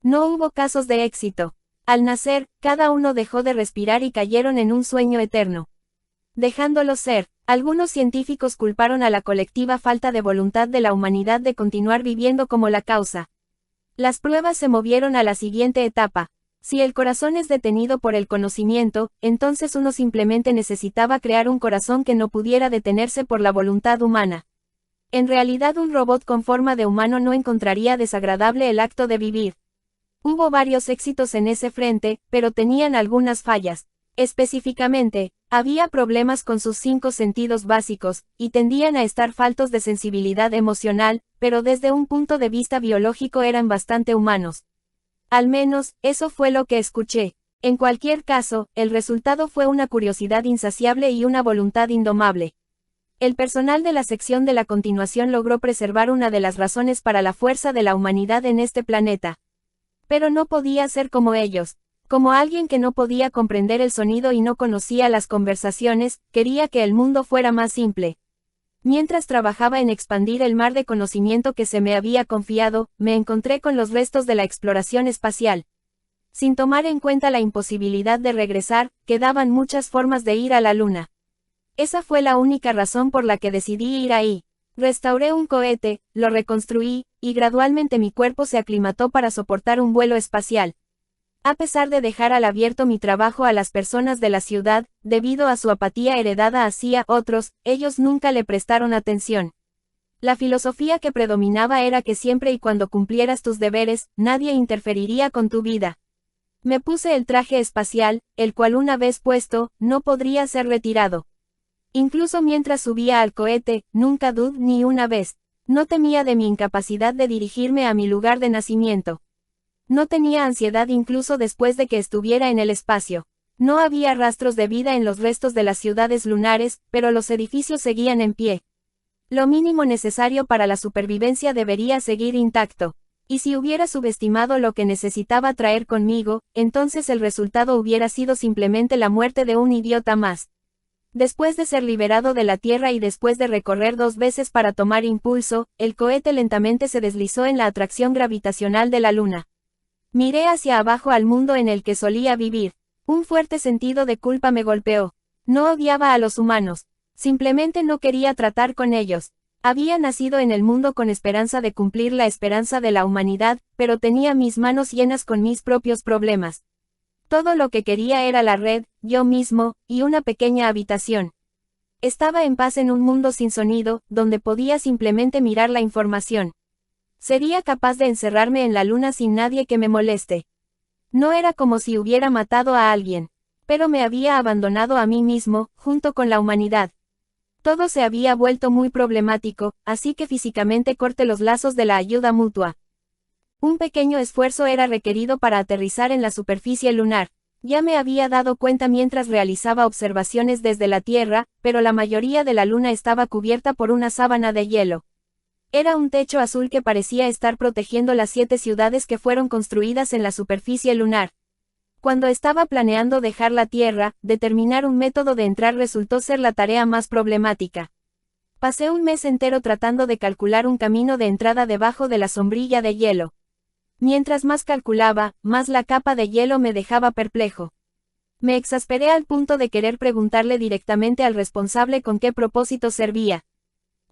No hubo casos de éxito. Al nacer, cada uno dejó de respirar y cayeron en un sueño eterno. Dejándolo ser, algunos científicos culparon a la colectiva falta de voluntad de la humanidad de continuar viviendo como la causa. Las pruebas se movieron a la siguiente etapa. Si el corazón es detenido por el conocimiento, entonces uno simplemente necesitaba crear un corazón que no pudiera detenerse por la voluntad humana. En realidad un robot con forma de humano no encontraría desagradable el acto de vivir. Hubo varios éxitos en ese frente, pero tenían algunas fallas. Específicamente, había problemas con sus 5 sentidos básicos, y tendían a estar faltos de sensibilidad emocional, pero desde un punto de vista biológico eran bastante humanos. Al menos, eso fue lo que escuché. En cualquier caso, el resultado fue una curiosidad insaciable y una voluntad indomable. El personal de la sección de la continuación logró preservar una de las razones para la fuerza de la humanidad en este planeta. Pero no podía ser como ellos. Como alguien que no podía comprender el sonido y no conocía las conversaciones, quería que el mundo fuera más simple. Mientras trabajaba en expandir el mar de conocimiento que se me había confiado, me encontré con los restos de la exploración espacial. Sin tomar en cuenta la imposibilidad de regresar, quedaban muchas formas de ir a la Luna. Esa fue la única razón por la que decidí ir ahí. Restauré un cohete, lo reconstruí, y gradualmente mi cuerpo se aclimató para soportar un vuelo espacial. A pesar de dejar al abierto mi trabajo a las personas de la ciudad, debido a su apatía heredada hacia otros, ellos nunca le prestaron atención. La filosofía que predominaba era que siempre y cuando cumplieras tus deberes, nadie interferiría con tu vida. Me puse el traje espacial, el cual una vez puesto, no podría ser retirado. Incluso mientras subía al cohete, nunca dudé ni una vez. No temía de mi incapacidad de dirigirme a mi lugar de nacimiento. No tenía ansiedad incluso después de que estuviera en el espacio. No había rastros de vida en los restos de las ciudades lunares, pero los edificios seguían en pie. Lo mínimo necesario para la supervivencia debería seguir intacto. Y si hubiera subestimado lo que necesitaba traer conmigo, entonces el resultado hubiera sido simplemente la muerte de un idiota más. Después de ser liberado de la Tierra y después de recorrer 2 veces para tomar impulso, el cohete lentamente se deslizó en la atracción gravitacional de la Luna. Miré hacia abajo al mundo en el que solía vivir. Un fuerte sentido de culpa me golpeó. No odiaba a los humanos. Simplemente no quería tratar con ellos. Había nacido en el mundo con esperanza de cumplir la esperanza de la humanidad, pero tenía mis manos llenas con mis propios problemas. Todo lo que quería era la red, yo mismo, y una pequeña habitación. Estaba en paz en un mundo sin sonido, donde podía simplemente mirar la información. Sería capaz de encerrarme en la Luna sin nadie que me moleste. No era como si hubiera matado a alguien, pero me había abandonado a mí mismo, junto con la humanidad. Todo se había vuelto muy problemático, así que físicamente corté los lazos de la ayuda mutua. Un pequeño esfuerzo era requerido para aterrizar en la superficie lunar. Ya me había dado cuenta mientras realizaba observaciones desde la Tierra, pero la mayoría de la luna estaba cubierta por una sábana de hielo. Era un techo azul que parecía estar protegiendo las 7 ciudades que fueron construidas en la superficie lunar. Cuando estaba planeando dejar la Tierra, determinar un método de entrar resultó ser la tarea más problemática. Pasé un mes entero tratando de calcular un camino de entrada debajo de la sombrilla de hielo. Mientras más calculaba, más la capa de hielo me dejaba perplejo. Me exasperé al punto de querer preguntarle directamente al responsable con qué propósito servía.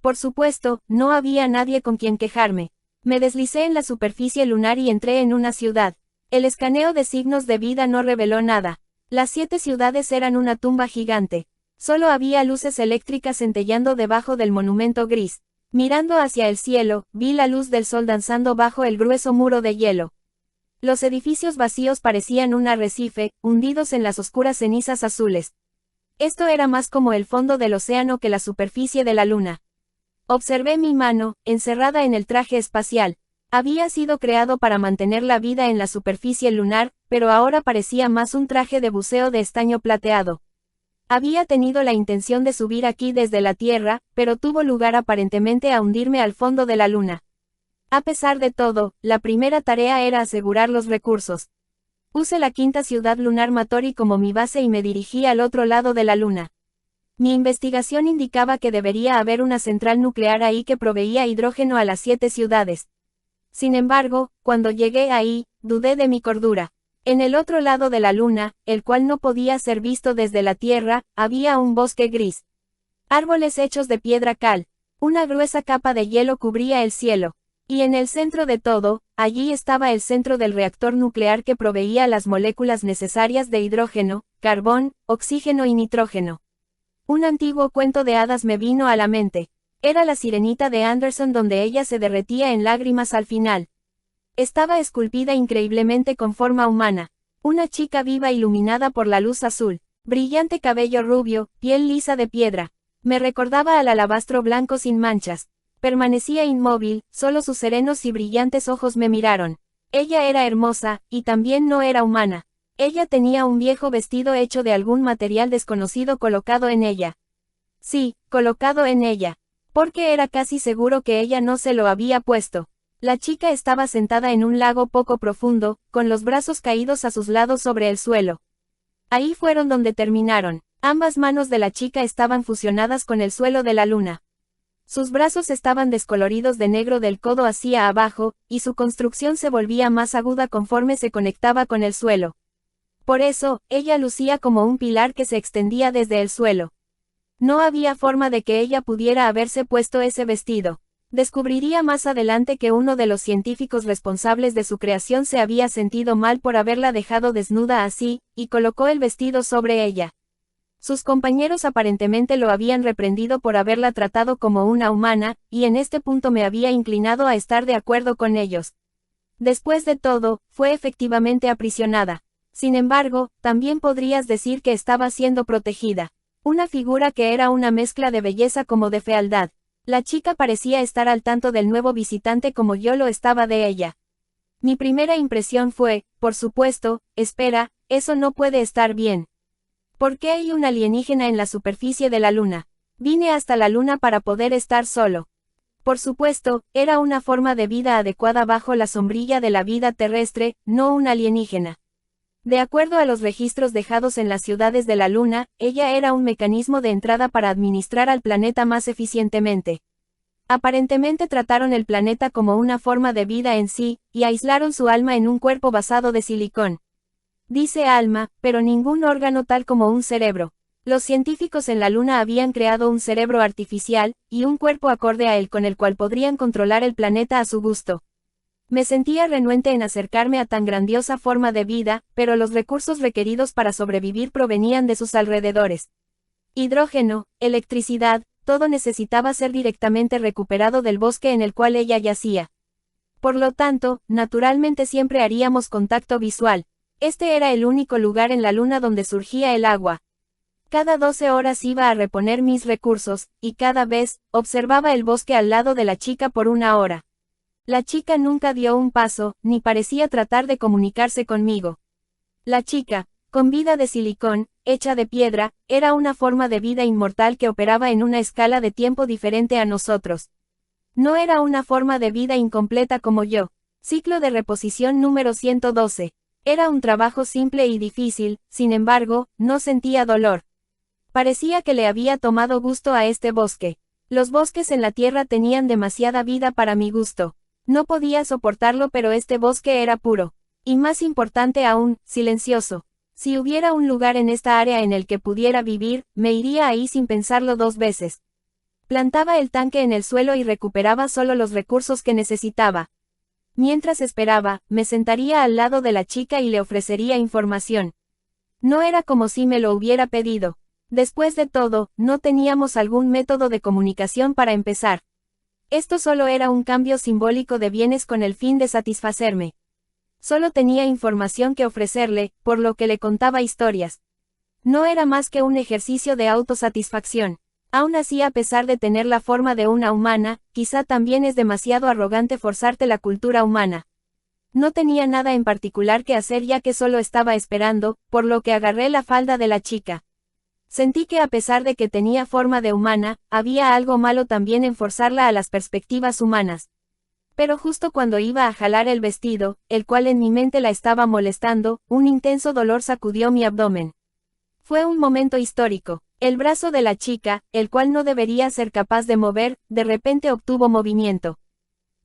Por supuesto, no había nadie con quien quejarme. Me deslicé en la superficie lunar y entré en una ciudad. El escaneo de signos de vida no reveló nada. Las 7 ciudades eran una tumba gigante. Solo había luces eléctricas centellando debajo del monumento gris. Mirando hacia el cielo, vi la luz del sol danzando bajo el grueso muro de hielo. Los edificios vacíos parecían un arrecife, hundidos en las oscuras cenizas azules. Esto era más como el fondo del océano que la superficie de la luna. Observé mi mano, encerrada en el traje espacial. Había sido creado para mantener la vida en la superficie lunar, pero ahora parecía más un traje de buceo de estaño plateado. Había tenido la intención de subir aquí desde la Tierra, pero tuvo lugar aparentemente a hundirme al fondo de la luna. A pesar de todo, la primera tarea era asegurar los recursos. Usé la 5ª ciudad lunar Matori como mi base y me dirigí al otro lado de la luna. Mi investigación indicaba que debería haber una central nuclear ahí que proveía hidrógeno a las 7 ciudades. Sin embargo, cuando llegué ahí, dudé de mi cordura. En el otro lado de la luna, el cual no podía ser visto desde la Tierra, había un bosque gris. Árboles hechos de piedra cal. Una gruesa capa de hielo cubría el cielo. Y en el centro de todo, allí estaba el centro del reactor nuclear que proveía las moléculas necesarias de hidrógeno, carbón, oxígeno y nitrógeno. Un antiguo cuento de hadas me vino a la mente. Era La Sirenita de Anderson, donde ella se derretía en lágrimas al final. Estaba esculpida increíblemente con forma humana. Una chica viva iluminada por la luz azul. Brillante cabello rubio, piel lisa de piedra. Me recordaba al alabastro blanco sin manchas. Permanecía inmóvil, solo sus serenos y brillantes ojos me miraron. Ella era hermosa, y también no era humana. Ella tenía un viejo vestido hecho de algún material desconocido colocado en ella. Sí, colocado en ella. Porque era casi seguro que ella no se lo había puesto. La chica estaba sentada en un lago poco profundo, con los brazos caídos a sus lados sobre el suelo. Ahí fueron donde terminaron. Ambas manos de la chica estaban fusionadas con el suelo de la luna. Sus brazos estaban descoloridos de negro del codo hacia abajo, y su construcción se volvía más aguda conforme se conectaba con el suelo. Por eso, ella lucía como un pilar que se extendía desde el suelo. No había forma de que ella pudiera haberse puesto ese vestido. Descubriría más adelante que uno de los científicos responsables de su creación se había sentido mal por haberla dejado desnuda así, y colocó el vestido sobre ella. Sus compañeros aparentemente lo habían reprendido por haberla tratado como una humana, y en este punto me había inclinado a estar de acuerdo con ellos. Después de todo, fue efectivamente aprisionada. Sin embargo, también podrías decir que estaba siendo protegida. Una figura que era una mezcla de belleza como de fealdad. La chica parecía estar al tanto del nuevo visitante como yo lo estaba de ella. Mi primera impresión fue, por supuesto, espera, eso no puede estar bien. ¿Por qué hay un alienígena en la superficie de la luna? Vine hasta la luna para poder estar solo. Por supuesto, era una forma de vida adecuada bajo la sombrilla de la vida terrestre, no un alienígena. De acuerdo a los registros dejados en las ciudades de la Luna, ella era un mecanismo de entrada para administrar al planeta más eficientemente. Aparentemente trataron el planeta como una forma de vida en sí, y aislaron su alma en un cuerpo basado de silicón. Dice alma, pero ningún órgano tal como un cerebro. Los científicos en la Luna habían creado un cerebro artificial, y un cuerpo acorde a él con el cual podrían controlar el planeta a su gusto. Me sentía renuente en acercarme a tan grandiosa forma de vida, pero los recursos requeridos para sobrevivir provenían de sus alrededores. Hidrógeno, electricidad, todo necesitaba ser directamente recuperado del bosque en el cual ella yacía. Por lo tanto, naturalmente siempre haríamos contacto visual. Este era el único lugar en la luna donde surgía el agua. Cada 12 horas iba a reponer mis recursos, y cada vez, observaba el bosque al lado de la chica por una hora. La chica nunca dio un paso, ni parecía tratar de comunicarse conmigo. La chica, con vida de silicón, hecha de piedra, era una forma de vida inmortal que operaba en una escala de tiempo diferente a nosotros. No era una forma de vida incompleta como yo. Ciclo de reposición número 112. Era un trabajo simple y difícil, sin embargo, no sentía dolor. Parecía que le había tomado gusto a este bosque. Los bosques en la Tierra tenían demasiada vida para mi gusto. No podía soportarlo, pero este bosque era puro. Y más importante aún, silencioso. Si hubiera un lugar en esta área en el que pudiera vivir, me iría ahí sin pensarlo dos veces. Plantaba el tanque en el suelo y recuperaba solo los recursos que necesitaba. Mientras esperaba, me sentaría al lado de la chica y le ofrecería información. No era como si me lo hubiera pedido. Después de todo, no teníamos algún método de comunicación para empezar. Esto solo era un cambio simbólico de bienes con el fin de satisfacerme. Solo tenía información que ofrecerle, por lo que le contaba historias. No era más que un ejercicio de autosatisfacción. Aún así, a pesar de tener la forma de una humana, quizá también es demasiado arrogante forzarte la cultura humana. No tenía nada en particular que hacer ya que solo estaba esperando, por lo que agarré la falda de la chica. Sentí que a pesar de que tenía forma de humana, había algo malo también en forzarla a las perspectivas humanas. Pero justo cuando iba a jalar el vestido, el cual en mi mente la estaba molestando, un intenso dolor sacudió mi abdomen. Fue un momento histórico. El brazo de la chica, el cual no debería ser capaz de mover, de repente obtuvo movimiento.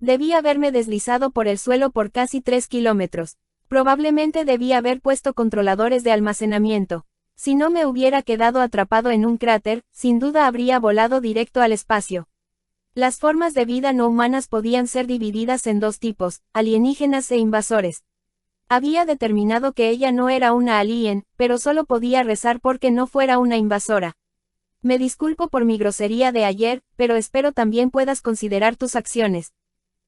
Debí haberme deslizado por el suelo por casi 3 kilómetros. Probablemente debí haber puesto controladores de almacenamiento. Si no me hubiera quedado atrapado en un cráter, sin duda habría volado directo al espacio. Las formas de vida no humanas podían ser divididas en dos tipos, alienígenas e invasores. Había determinado que ella no era una alien, pero solo podía rezar porque no fuera una invasora. Me disculpo por mi grosería de ayer, pero espero también puedas considerar tus acciones.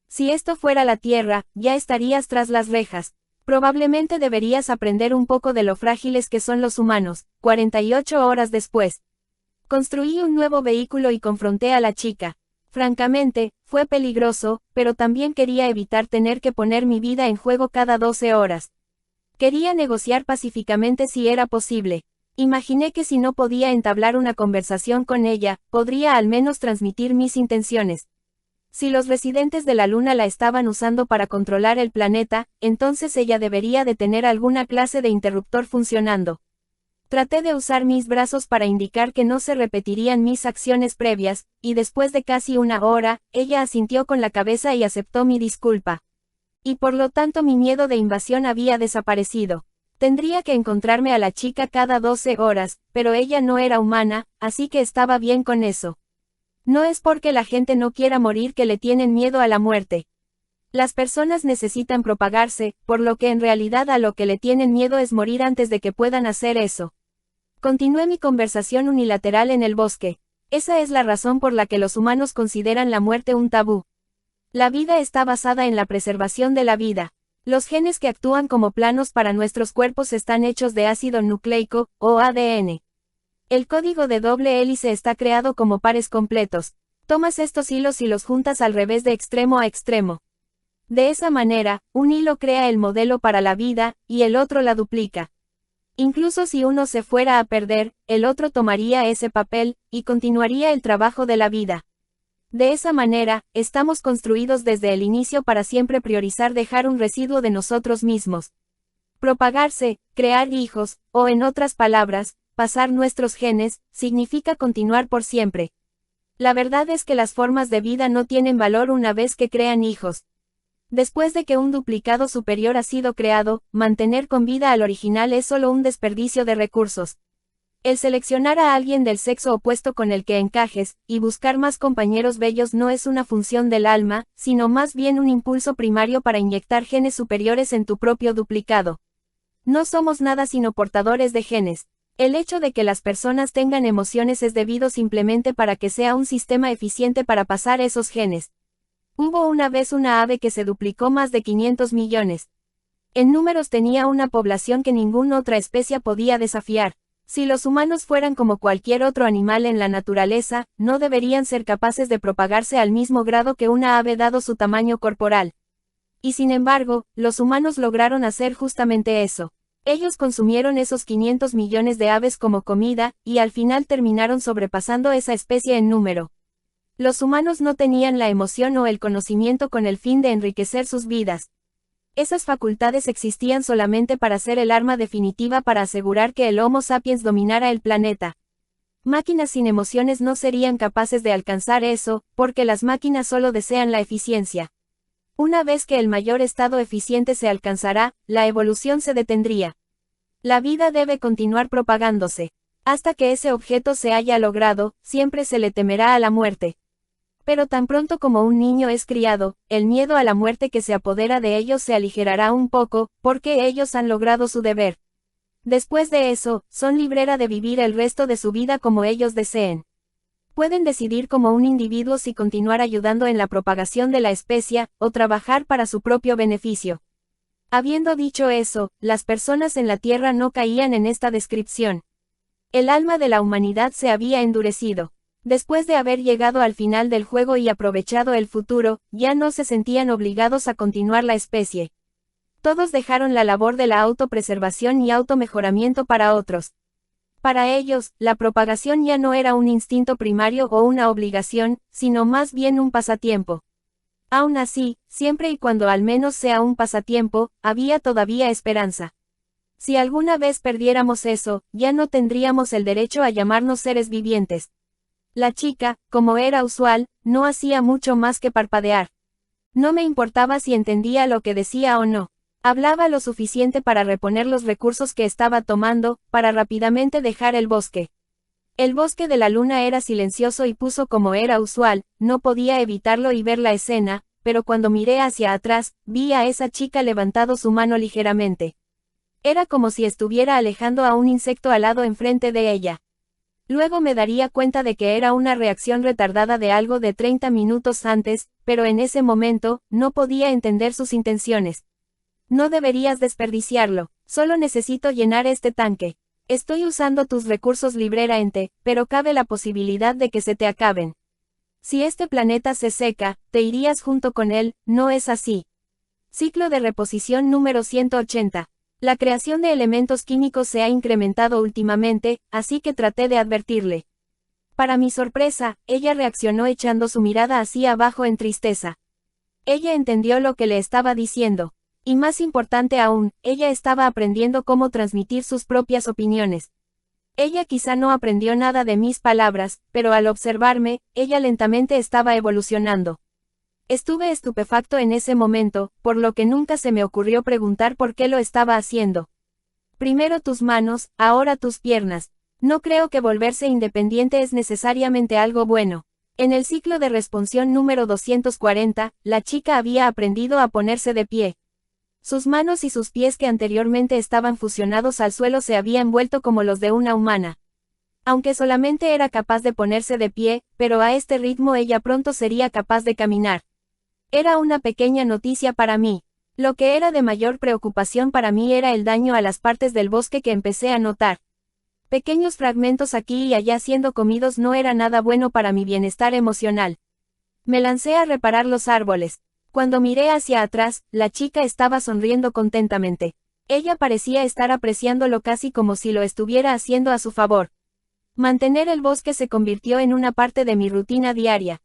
Si esto fuera la Tierra, ya estarías tras las rejas. Probablemente deberías aprender un poco de lo frágiles que son los humanos. 48 horas después. Construí un nuevo vehículo y confronté a la chica. Francamente, fue peligroso, pero también quería evitar tener que poner mi vida en juego cada 12 horas. Quería negociar pacíficamente si era posible. Imaginé que si no podía entablar una conversación con ella, podría al menos transmitir mis intenciones. Si los residentes de la Luna la estaban usando para controlar el planeta, entonces ella debería de tener alguna clase de interruptor funcionando. Traté de usar mis brazos para indicar que no se repetirían mis acciones previas, y después de casi una hora, ella asintió con la cabeza y aceptó mi disculpa. Y por lo tanto mi miedo de invasión había desaparecido. Tendría que encontrarme a la chica cada 12 horas, pero ella no era humana, así que estaba bien con eso. No es porque la gente no quiera morir que le tienen miedo a la muerte. Las personas necesitan propagarse, por lo que en realidad a lo que le tienen miedo es morir antes de que puedan hacer eso. Continué mi conversación unilateral en el bosque. Esa es la razón por la que los humanos consideran la muerte un tabú. La vida está basada en la preservación de la vida. Los genes que actúan como planos para nuestros cuerpos están hechos de ácido nucleico, o ADN. El código de doble hélice está creado como pares completos. Tomas estos hilos y los juntas al revés de extremo a extremo. De esa manera, un hilo crea el modelo para la vida, y el otro la duplica. Incluso si uno se fuera a perder, el otro tomaría ese papel, y continuaría el trabajo de la vida. De esa manera, estamos construidos desde el inicio para siempre priorizar dejar un residuo de nosotros mismos. Propagarse, crear hijos, o en otras palabras, pasar nuestros genes, significa continuar por siempre. La verdad es que las formas de vida no tienen valor una vez que crean hijos. Después de que un duplicado superior ha sido creado, mantener con vida al original es solo un desperdicio de recursos. El seleccionar a alguien del sexo opuesto con el que encajes, y buscar más compañeros bellos no es una función del alma, sino más bien un impulso primario para inyectar genes superiores en tu propio duplicado. No somos nada sino portadores de genes. El hecho de que las personas tengan emociones es debido simplemente para que sea un sistema eficiente para pasar esos genes. Hubo una vez una ave que se duplicó más de 500 millones. En números tenía una población que ninguna otra especie podía desafiar. Si los humanos fueran como cualquier otro animal en la naturaleza, no deberían ser capaces de propagarse al mismo grado que una ave dado su tamaño corporal. Y sin embargo, los humanos lograron hacer justamente eso. Ellos consumieron esos 500 millones de aves como comida, y al final terminaron sobrepasando esa especie en número. Los humanos no tenían la emoción o el conocimiento con el fin de enriquecer sus vidas. Esas facultades existían solamente para ser el arma definitiva para asegurar que el Homo sapiens dominara el planeta. Máquinas sin emociones no serían capaces de alcanzar eso, porque las máquinas solo desean la eficiencia. Una vez que el mayor estado eficiente se alcanzará, la evolución se detendría. La vida debe continuar propagándose. Hasta que ese objeto se haya logrado, siempre se le temerá a la muerte. Pero tan pronto como un niño es criado, el miedo a la muerte que se apodera de ellos se aligerará un poco, porque ellos han logrado su deber. Después de eso, son libres de vivir el resto de su vida como ellos deseen. Pueden decidir como un individuo si continuar ayudando en la propagación de la especie, o trabajar para su propio beneficio. Habiendo dicho eso, las personas en la Tierra no caían en esta descripción. El alma de la humanidad se había endurecido. Después de haber llegado al final del juego y aprovechado el futuro, ya no se sentían obligados a continuar la especie. Todos dejaron la labor de la autopreservación y automejoramiento para otros. Para ellos, la propagación ya no era un instinto primario o una obligación, sino más bien un pasatiempo. Aún así, siempre y cuando al menos sea un pasatiempo, había todavía esperanza. Si alguna vez perdiéramos eso, ya no tendríamos el derecho a llamarnos seres vivientes. La chica, como era usual, no hacía mucho más que parpadear. No me importaba si entendía lo que decía o no. Hablaba lo suficiente para reponer los recursos que estaba tomando, para rápidamente dejar el bosque. El bosque de la luna era silencioso y puso como era usual, no podía evitarlo y ver la escena, pero cuando miré hacia atrás, vi a esa chica levantado su mano ligeramente. Era como si estuviera alejando a un insecto alado enfrente de ella. Luego me daría cuenta de que era una reacción retardada de algo de 30 minutos antes, pero en ese momento, no podía entender sus intenciones. No deberías desperdiciarlo, solo necesito llenar este tanque. Estoy usando tus recursos libremente, pero cabe la posibilidad de que se te acaben. Si este planeta se seca, te irías junto con él, ¿no es así? Ciclo de reposición número 180. La creación de elementos químicos se ha incrementado últimamente, así que traté de advertirle. Para mi sorpresa, ella reaccionó echando su mirada hacia abajo en tristeza. Ella entendió lo que le estaba diciendo. Y más importante aún, ella estaba aprendiendo cómo transmitir sus propias opiniones. Ella quizá no aprendió nada de mis palabras, pero al observarme, ella lentamente estaba evolucionando. Estuve estupefacto en ese momento, por lo que nunca se me ocurrió preguntar por qué lo estaba haciendo. Primero tus manos, ahora tus piernas. No creo que volverse independiente es necesariamente algo bueno. En el ciclo de responsión número 240, la chica había aprendido a ponerse de pie. Sus manos y sus pies que anteriormente estaban fusionados al suelo se habían vuelto como los de una humana. Aunque solamente era capaz de ponerse de pie, pero a este ritmo ella pronto sería capaz de caminar. Era una pequeña noticia para mí. Lo que era de mayor preocupación para mí era el daño a las partes del bosque que empecé a notar. Pequeños fragmentos aquí y allá siendo comidos no era nada bueno para mi bienestar emocional. Me lancé a reparar los árboles. Cuando miré hacia atrás, la chica estaba sonriendo contentamente. Ella parecía estar apreciándolo casi como si lo estuviera haciendo a su favor. Mantener el bosque se convirtió en una parte de mi rutina diaria.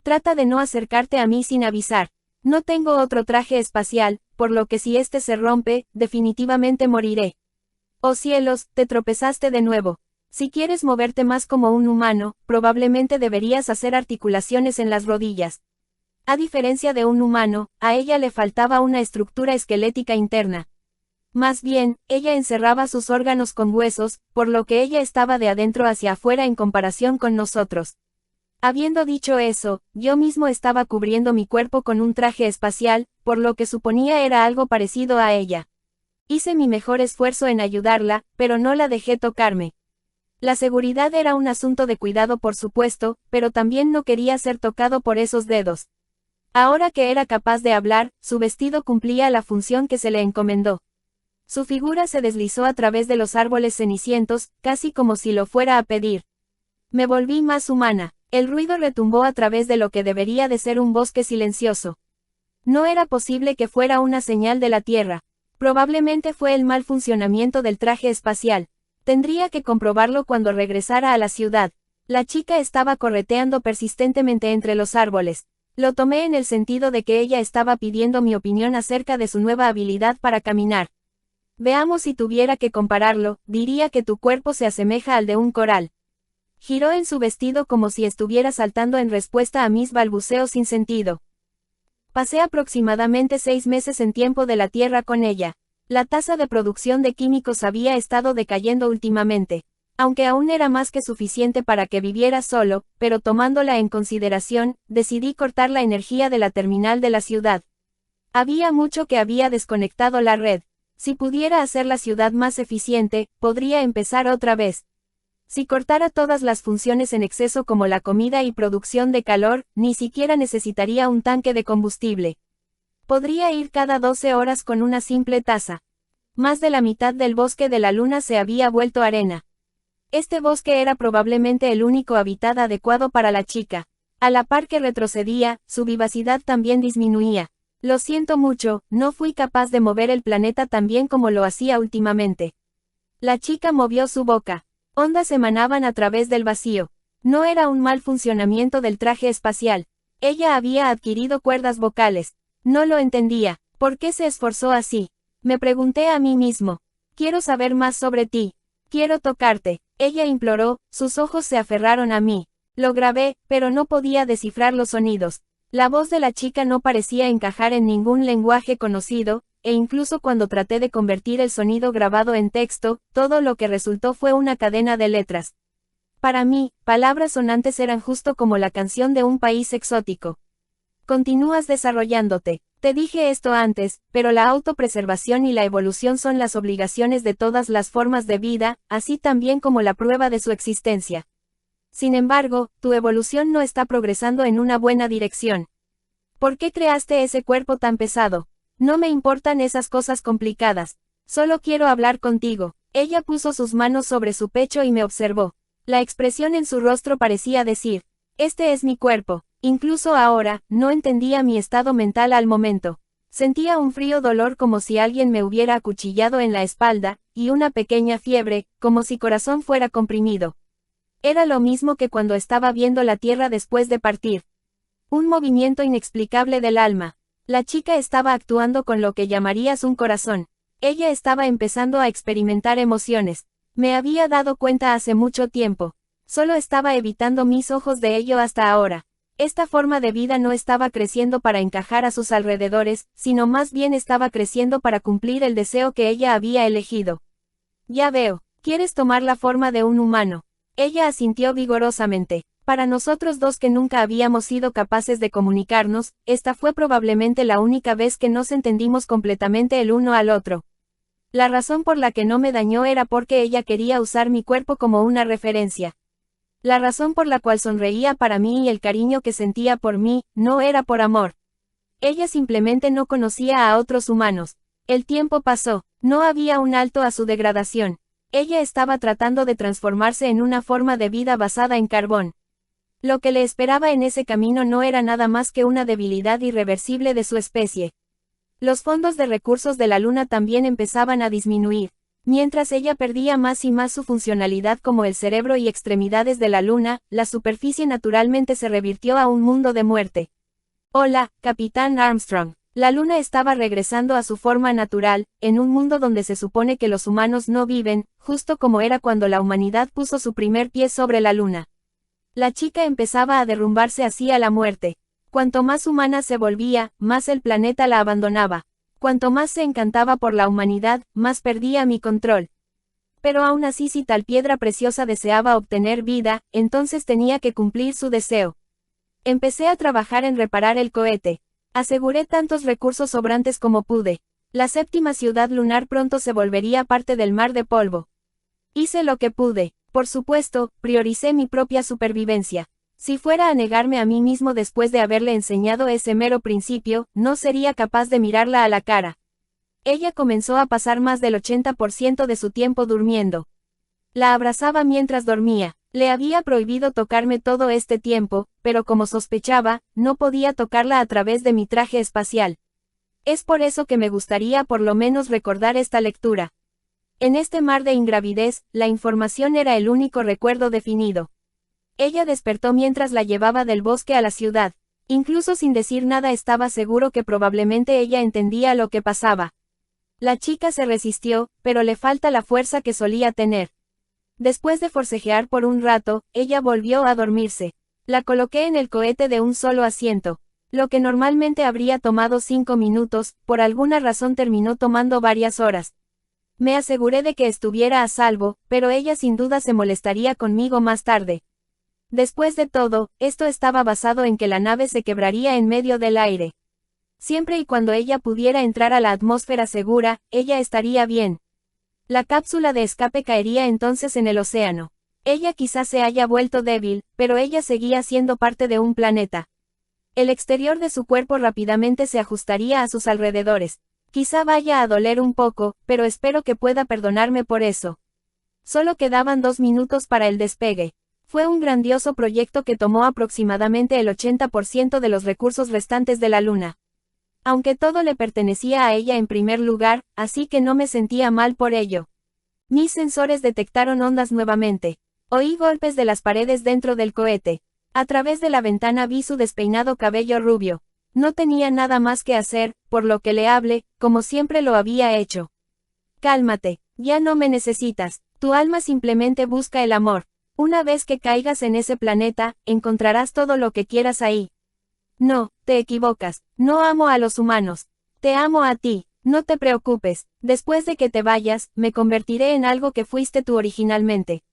Trata de no acercarte a mí sin avisar. No tengo otro traje espacial, por lo que si este se rompe, definitivamente moriré. Oh cielos, te tropezaste de nuevo. Si quieres moverte más como un humano, probablemente deberías hacer articulaciones en las rodillas. A diferencia de un humano, a ella le faltaba una estructura esquelética interna. Más bien, ella encerraba sus órganos con huesos, por lo que ella estaba de adentro hacia afuera en comparación con nosotros. Habiendo dicho eso, yo mismo estaba cubriendo mi cuerpo con un traje espacial, por lo que suponía era algo parecido a ella. Hice mi mejor esfuerzo en ayudarla, pero no la dejé tocarme. La seguridad era un asunto de cuidado por supuesto, pero también no quería ser tocado por esos dedos. Ahora que era capaz de hablar, su vestido cumplía la función que se le encomendó. Su figura se deslizó a través de los árboles cenicientos, casi como si lo fuera a pedir. Me volví más humana. El ruido retumbó a través de lo que debería de ser un bosque silencioso. No era posible que fuera una señal de la Tierra. Probablemente fue el mal funcionamiento del traje espacial. Tendría que comprobarlo cuando regresara a la ciudad. La chica estaba correteando persistentemente entre los árboles. Lo tomé en el sentido de que ella estaba pidiendo mi opinión acerca de su nueva habilidad para caminar. Veamos, si tuviera que compararlo, diría que tu cuerpo se asemeja al de un coral. Giró en su vestido como si estuviera saltando en respuesta a mis balbuceos sin sentido. Pasé aproximadamente 6 meses en tiempo de la Tierra con ella. La tasa de producción de químicos había estado decayendo últimamente. Aunque aún era más que suficiente para que viviera solo, pero tomándola en consideración, decidí cortar la energía de la terminal de la ciudad. Había mucho que había desconectado la red. Si pudiera hacer la ciudad más eficiente, podría empezar otra vez. Si cortara todas las funciones en exceso como la comida y producción de calor, ni siquiera necesitaría un tanque de combustible. Podría ir cada 12 horas con una simple taza. Más de la mitad del bosque de la luna se había vuelto arena. Este bosque era probablemente el único hábitat adecuado para la chica. A la par que retrocedía, su vivacidad también disminuía. Lo siento mucho, no fui capaz de mover el planeta tan bien como lo hacía últimamente. La chica movió su boca. Ondas emanaban a través del vacío. No era un mal funcionamiento del traje espacial. Ella había adquirido cuerdas vocales. No lo entendía. ¿Por qué se esforzó así? Me pregunté a mí mismo. Quiero saber más sobre ti. Quiero tocarte. Ella imploró, sus ojos se aferraron a mí. Lo grabé, pero no podía descifrar los sonidos. La voz de la chica no parecía encajar en ningún lenguaje conocido, e incluso cuando traté de convertir el sonido grabado en texto, todo lo que resultó fue una cadena de letras. Para mí, palabras sonantes eran justo como la canción de un país exótico. Continúas desarrollándote. Te dije esto antes, pero la autopreservación y la evolución son las obligaciones de todas las formas de vida, así también como la prueba de su existencia. Sin embargo, tu evolución no está progresando en una buena dirección. ¿Por qué creaste ese cuerpo tan pesado? No me importan esas cosas complicadas. Solo quiero hablar contigo. Ella puso sus manos sobre su pecho y me observó. La expresión en su rostro parecía decir, este es mi cuerpo. Incluso ahora, no entendía mi estado mental al momento. Sentía un frío dolor como si alguien me hubiera acuchillado en la espalda, y una pequeña fiebre, como si corazón fuera comprimido. Era lo mismo que cuando estaba viendo la tierra después de partir. Un movimiento inexplicable del alma. La chica estaba actuando con lo que llamarías un corazón. Ella estaba empezando a experimentar emociones. Me había dado cuenta hace mucho tiempo. Solo estaba evitando mis ojos de ello hasta ahora. Esta forma de vida no estaba creciendo para encajar a sus alrededores, sino más bien estaba creciendo para cumplir el deseo que ella había elegido. Ya veo, quieres tomar la forma de un humano. Ella asintió vigorosamente. Para nosotros dos que nunca habíamos sido capaces de comunicarnos, esta fue probablemente la única vez que nos entendimos completamente el uno al otro. La razón por la que no me dañó era porque ella quería usar mi cuerpo como una referencia. La razón por la cual sonreía para mí y el cariño que sentía por mí, no era por amor. Ella simplemente no conocía a otros humanos. El tiempo pasó, no había un alto a su degradación. Ella estaba tratando de transformarse en una forma de vida basada en carbón. Lo que le esperaba en ese camino no era nada más que una debilidad irreversible de su especie. Los fondos de recursos de la Luna también empezaban a disminuir. Mientras ella perdía más y más su funcionalidad como el cerebro y extremidades de la Luna, la superficie naturalmente se revirtió a un mundo de muerte. Hola, Capitán Armstrong. La Luna estaba regresando a su forma natural, en un mundo donde se supone que los humanos no viven, justo como era cuando la humanidad puso su primer pie sobre la Luna. La chica empezaba a derrumbarse hacia la muerte. Cuanto más humana se volvía, más el planeta la abandonaba. Cuanto más se encantaba por la humanidad, más perdía mi control. Pero aún así, si tal piedra preciosa deseaba obtener vida, entonces tenía que cumplir su deseo. Empecé a trabajar en reparar el cohete. Aseguré tantos recursos sobrantes como pude. La séptima ciudad lunar pronto se volvería parte del mar de polvo. Hice lo que pude. Por supuesto, prioricé mi propia supervivencia. Si fuera a negarme a mí mismo después de haberle enseñado ese mero principio, no sería capaz de mirarla a la cara. Ella comenzó a pasar más del 80% de su tiempo durmiendo. La abrazaba mientras dormía. Le había prohibido tocarme todo este tiempo, pero como sospechaba, no podía tocarla a través de mi traje espacial. Es por eso que me gustaría por lo menos recordar esta lectura. En este mar de ingravidez, la información era el único recuerdo definido. Ella despertó mientras la llevaba del bosque a la ciudad. Incluso sin decir nada estaba seguro que probablemente ella entendía lo que pasaba. La chica se resistió, pero le falta la fuerza que solía tener. Después de forcejear por un rato, ella volvió a dormirse. La coloqué en el cohete de un solo asiento. Lo que normalmente habría tomado 5 minutos, por alguna razón terminó tomando varias horas. Me aseguré de que estuviera a salvo, pero ella sin duda se molestaría conmigo más tarde. Después de todo, esto estaba basado en que la nave se quebraría en medio del aire. Siempre y cuando ella pudiera entrar a la atmósfera segura, ella estaría bien. La cápsula de escape caería entonces en el océano. Ella quizás se haya vuelto débil, pero ella seguía siendo parte de un planeta. El exterior de su cuerpo rápidamente se ajustaría a sus alrededores. Quizá vaya a doler un poco, pero espero que pueda perdonarme por eso. Solo quedaban 2 minutos para el despegue. Fue un grandioso proyecto que tomó aproximadamente el 80% de los recursos restantes de la Luna. Aunque todo le pertenecía a ella en primer lugar, así que no me sentía mal por ello. Mis sensores detectaron ondas nuevamente. Oí golpes de las paredes dentro del cohete. A través de la ventana vi su despeinado cabello rubio. No tenía nada más que hacer, por lo que le hablé, como siempre lo había hecho. Cálmate, ya no me necesitas, tu alma simplemente busca el amor. Una vez que caigas en ese planeta, encontrarás todo lo que quieras ahí. No, te equivocas, no amo a los humanos. Te amo a ti, no te preocupes, después de que te vayas, me convertiré en algo que fuiste tú originalmente.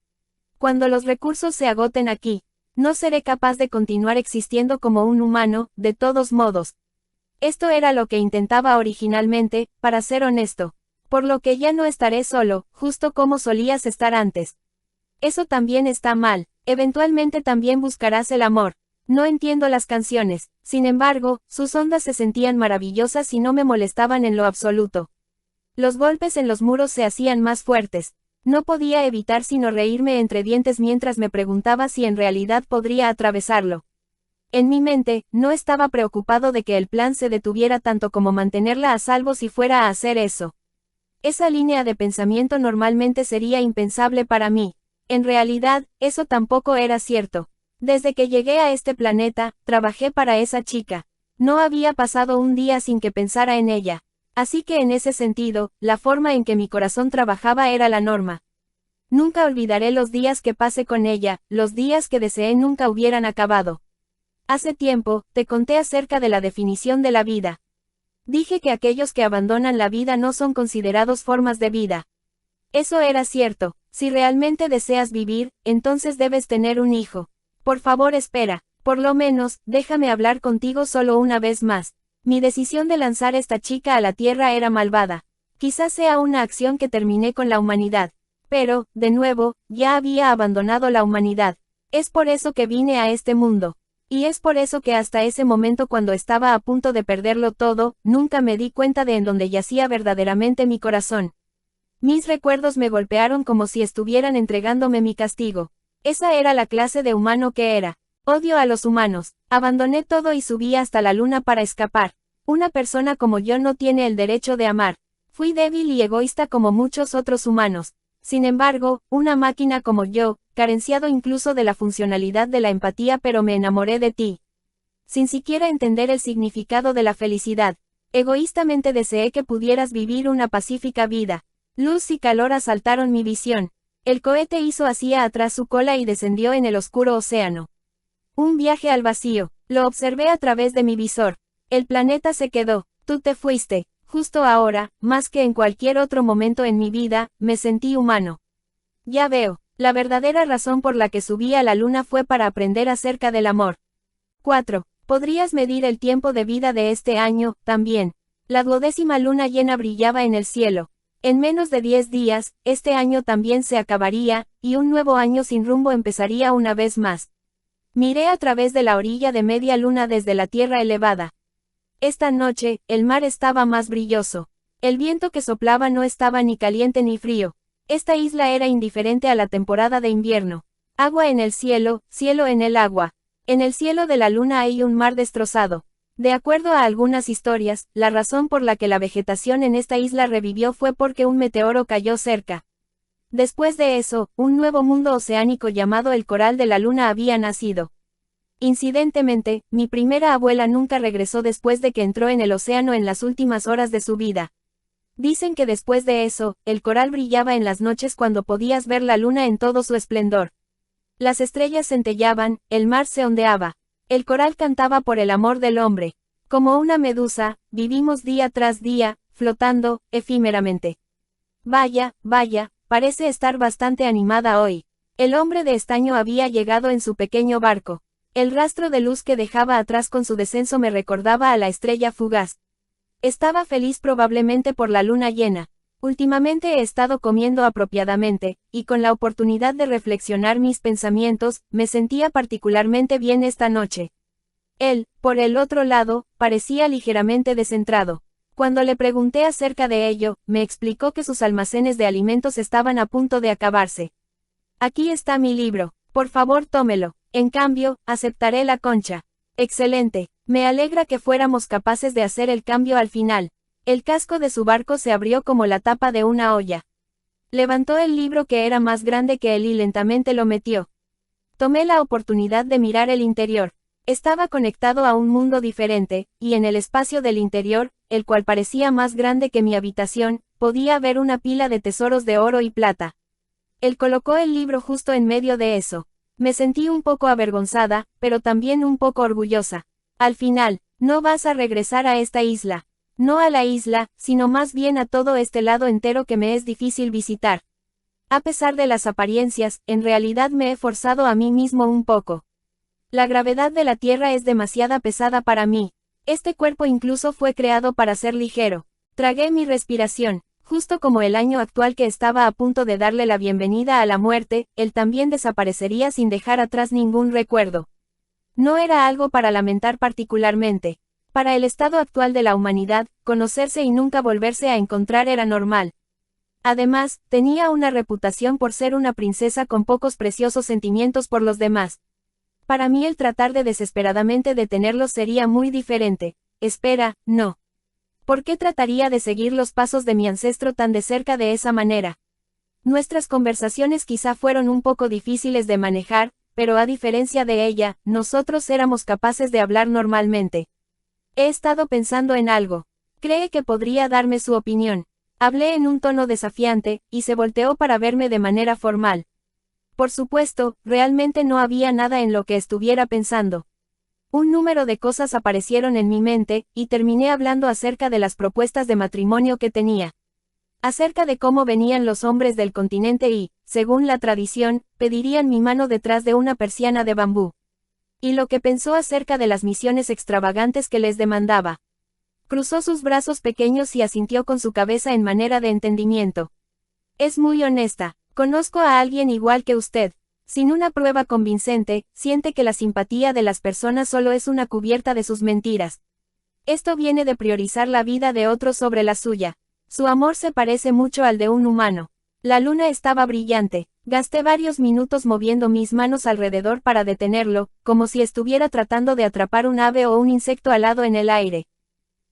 Cuando los recursos se agoten aquí, no seré capaz de continuar existiendo como un humano, de todos modos. Esto era lo que intentaba originalmente, para ser honesto. Por lo que ya no estaré solo, justo como solías estar antes. Eso también está mal, eventualmente también buscarás el amor. No entiendo las canciones, sin embargo, sus ondas se sentían maravillosas y no me molestaban en lo absoluto. Los golpes en los muros se hacían más fuertes. No podía evitar sino reírme entre dientes mientras me preguntaba si en realidad podría atravesarlo. En mi mente, no estaba preocupado de que el plan se detuviera tanto como mantenerla a salvo si fuera a hacer eso. Esa línea de pensamiento normalmente sería impensable para mí. En realidad, eso tampoco era cierto. Desde que llegué a este planeta, trabajé para esa chica. No había pasado un día sin que pensara en ella. Así que en ese sentido, la forma en que mi corazón trabajaba era la norma. Nunca olvidaré los días que pasé con ella, los días que deseé nunca hubieran acabado. Hace tiempo, te conté acerca de la definición de la vida. Dije que aquellos que abandonan la vida no son considerados formas de vida. Eso era cierto. Si realmente deseas vivir, entonces debes tener un hijo. Por favor espera, por lo menos, déjame hablar contigo solo una vez más. Mi decisión de lanzar esta chica a la Tierra era malvada. Quizás sea una acción que terminé con la humanidad. Pero, de nuevo, ya había abandonado la humanidad. Es por eso que vine a este mundo. Y es por eso que hasta ese momento cuando estaba a punto de perderlo todo, nunca me di cuenta de en dónde yacía verdaderamente mi corazón. Mis recuerdos me golpearon como si estuvieran entregándome mi castigo. Esa era la clase de humano que era. Odio a los humanos. Abandoné todo y subí hasta la luna para escapar. Una persona como yo no tiene el derecho de amar. Fui débil y egoísta como muchos otros humanos. Sin embargo, una máquina como yo, carenciado incluso de la funcionalidad de la empatía, pero me enamoré de ti. Sin siquiera entender el significado de la felicidad. Egoístamente deseé que pudieras vivir una pacífica vida. Luz y calor asaltaron mi visión. El cohete hizo hacia atrás su cola y descendió en el oscuro océano. Un viaje al vacío. Lo observé a través de mi visor. El planeta se quedó. Tú te fuiste. Justo ahora, más que en cualquier otro momento en mi vida, me sentí humano. Ya veo. La verdadera razón por la que subí a la luna fue para aprender acerca del amor. 4. Podrías medir el tiempo de vida de este año, también. La 12ª luna llena brillaba en el cielo. En menos de 10 días, este año también se acabaría, y un nuevo año sin rumbo empezaría una vez más. Miré a través de la orilla de media luna desde la tierra elevada. Esta noche, el mar estaba más brilloso. El viento que soplaba no estaba ni caliente ni frío. Esta isla era indiferente a la temporada de invierno. Agua en el cielo, cielo en el agua. En el cielo de la luna hay un mar destrozado. De acuerdo a algunas historias, la razón por la que la vegetación en esta isla revivió fue porque un meteoro cayó cerca. Después de eso, un nuevo mundo oceánico llamado el Coral de la Luna había nacido. Incidentemente, mi primera abuela nunca regresó después de que entró en el océano en las últimas horas de su vida. Dicen que después de eso, el coral brillaba en las noches cuando podías ver la luna en todo su esplendor. Las estrellas centellaban, el mar se ondeaba. El coral cantaba por el amor del hombre. Como una medusa, vivimos día tras día, flotando, efímeramente. Vaya, vaya, parece estar bastante animada hoy. El hombre de estaño había llegado en su pequeño barco. El rastro de luz que dejaba atrás con su descenso me recordaba a la estrella fugaz. Estaba feliz probablemente por la luna llena. Últimamente he estado comiendo apropiadamente, y con la oportunidad de reflexionar mis pensamientos, me sentía particularmente bien esta noche. Él, por el otro lado, parecía ligeramente descentrado. Cuando le pregunté acerca de ello, me explicó que sus almacenes de alimentos estaban a punto de acabarse. Aquí está mi libro, por favor tómelo. En cambio, aceptaré la concha. Excelente. Me alegra que fuéramos capaces de hacer el cambio al final. El casco de su barco se abrió como la tapa de una olla. Levantó el libro que era más grande que él y lentamente lo metió. Tomé la oportunidad de mirar el interior. Estaba conectado a un mundo diferente, y en el espacio del interior, el cual parecía más grande que mi habitación, podía ver una pila de tesoros de oro y plata. Él colocó el libro justo en medio de eso. Me sentí un poco avergonzada, pero también un poco orgullosa. Al final, no vas a regresar a esta isla. No a la isla, sino más bien a todo este lado entero que me es difícil visitar. A pesar de las apariencias, en realidad me he forzado a mí mismo un poco. La gravedad de la Tierra es demasiado pesada para mí. Este cuerpo incluso fue creado para ser ligero. Tragué mi respiración. Justo como el año actual que estaba a punto de darle la bienvenida a la muerte, él también desaparecería sin dejar atrás ningún recuerdo. No era algo para lamentar particularmente. Para el estado actual de la humanidad, conocerse y nunca volverse a encontrar era normal. Además, tenía una reputación por ser una princesa con pocos preciosos sentimientos por los demás. Para mí el tratar de desesperadamente detenerlos sería muy diferente. Espera, no. ¿Por qué trataría de seguir los pasos de mi ancestro tan de cerca de esa manera? Nuestras conversaciones quizá fueron un poco difíciles de manejar, pero a diferencia de ella, nosotros éramos capaces de hablar normalmente. He estado pensando en algo. ¿Cree que podría darme su opinión? Hablé en un tono desafiante, y se volteó para verme de manera formal. Por supuesto, realmente no había nada en lo que estuviera pensando. Un número de cosas aparecieron en mi mente, y terminé hablando acerca de las propuestas de matrimonio que tenía. Acerca de cómo venían los hombres del continente y, según la tradición, pedirían mi mano detrás de una persiana de bambú. Y lo que pensó acerca de las misiones extravagantes que les demandaba. Cruzó sus brazos pequeños y asintió con su cabeza en manera de entendimiento. Es muy honesta. Conozco a alguien igual que usted. Sin una prueba convincente, siente que la simpatía de las personas solo es una cubierta de sus mentiras. Esto viene de priorizar la vida de otros sobre la suya. Su amor se parece mucho al de un humano. La luna estaba brillante. Gasté varios minutos moviendo mis manos alrededor para detenerlo, como si estuviera tratando de atrapar un ave o un insecto alado en el aire.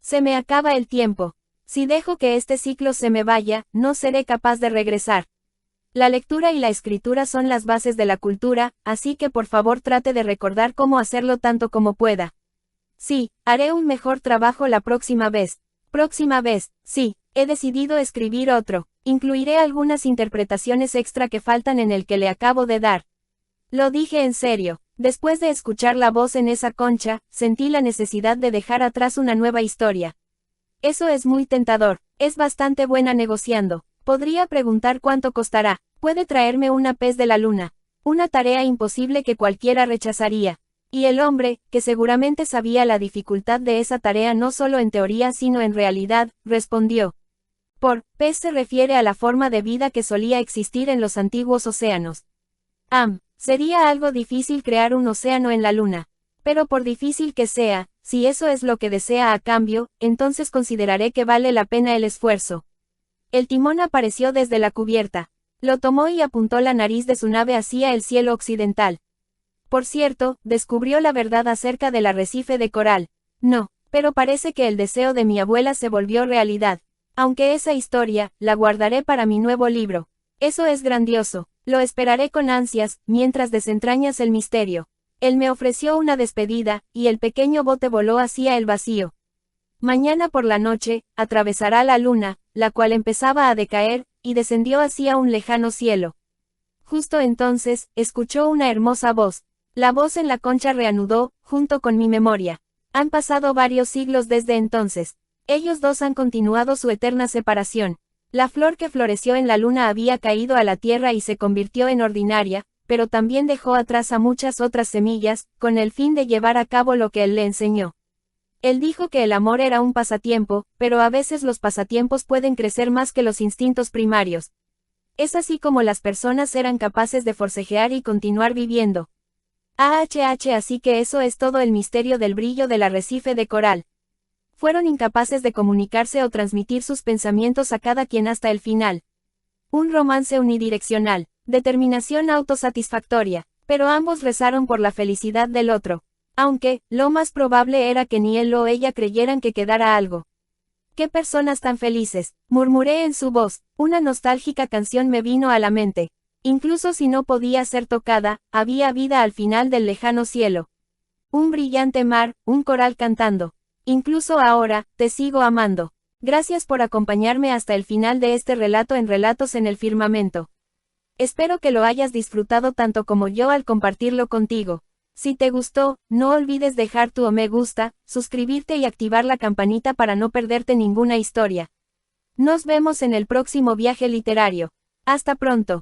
Se me acaba el tiempo. Si dejo que este ciclo se me vaya, no seré capaz de regresar. La lectura y la escritura son las bases de la cultura, así que por favor trate de recordar cómo hacerlo tanto como pueda. Sí, haré un mejor trabajo la próxima vez. Próxima vez, sí, he decidido escribir otro. Incluiré algunas interpretaciones extra que faltan en el que le acabo de dar. Lo dije en serio. Después de escuchar la voz en esa concha, sentí la necesidad de dejar atrás una nueva historia. Eso es muy tentador. Es bastante buena negociando. Podría preguntar cuánto costará. Puede traerme una pez de la luna. Una tarea imposible que cualquiera rechazaría. Y el hombre, que seguramente sabía la dificultad de esa tarea no solo en teoría sino en realidad, respondió. Por pez se refiere a la forma de vida que solía existir en los antiguos océanos. Sería algo difícil crear un océano en la luna. Pero por difícil que sea, si eso es lo que desea a cambio, entonces consideraré que vale la pena el esfuerzo. El timón apareció desde la cubierta. Lo tomó y apuntó la nariz de su nave hacia el cielo occidental. Por cierto, descubrió la verdad acerca del arrecife de coral. No, pero parece que el deseo de mi abuela se volvió realidad. Aunque esa historia, la guardaré para mi nuevo libro. Eso es grandioso. Lo esperaré con ansias, mientras desentrañas el misterio. Él me ofreció una despedida, y el pequeño bote voló hacia el vacío. Mañana por la noche, atravesará la luna, la cual empezaba a decaer, y descendió hacia un lejano cielo. Justo entonces, escuchó una hermosa voz. La voz en la concha reanudó, junto con mi memoria. Han pasado varios siglos desde entonces. Ellos dos han continuado su eterna separación. La flor que floreció en la luna había caído a la tierra y se convirtió en ordinaria, pero también dejó atrás a muchas otras semillas, con el fin de llevar a cabo lo que él le enseñó. Él dijo que el amor era un pasatiempo, pero a veces los pasatiempos pueden crecer más que los instintos primarios. Es así como las personas eran capaces de forcejear y continuar viviendo. Así que eso es todo el misterio del brillo del arrecife de coral. Fueron incapaces de comunicarse o transmitir sus pensamientos a cada quien hasta el final. Un romance unidireccional, determinación autosatisfactoria, pero ambos rezaron por la felicidad del otro. Aunque, lo más probable era que ni él o ella creyeran que quedara algo. ¡Qué personas tan felices!, murmuré en su voz. Una nostálgica canción me vino a la mente. Incluso si no podía ser tocada, había vida al final del lejano cielo. Un brillante mar, un coral cantando. Incluso ahora, te sigo amando. Gracias por acompañarme hasta el final de este relato en Relatos en el Firmamento. Espero que lo hayas disfrutado tanto como yo al compartirlo contigo. Si te gustó, no olvides dejar tu me gusta, suscribirte y activar la campanita para no perderte ninguna historia. Nos vemos en el próximo viaje literario. Hasta pronto.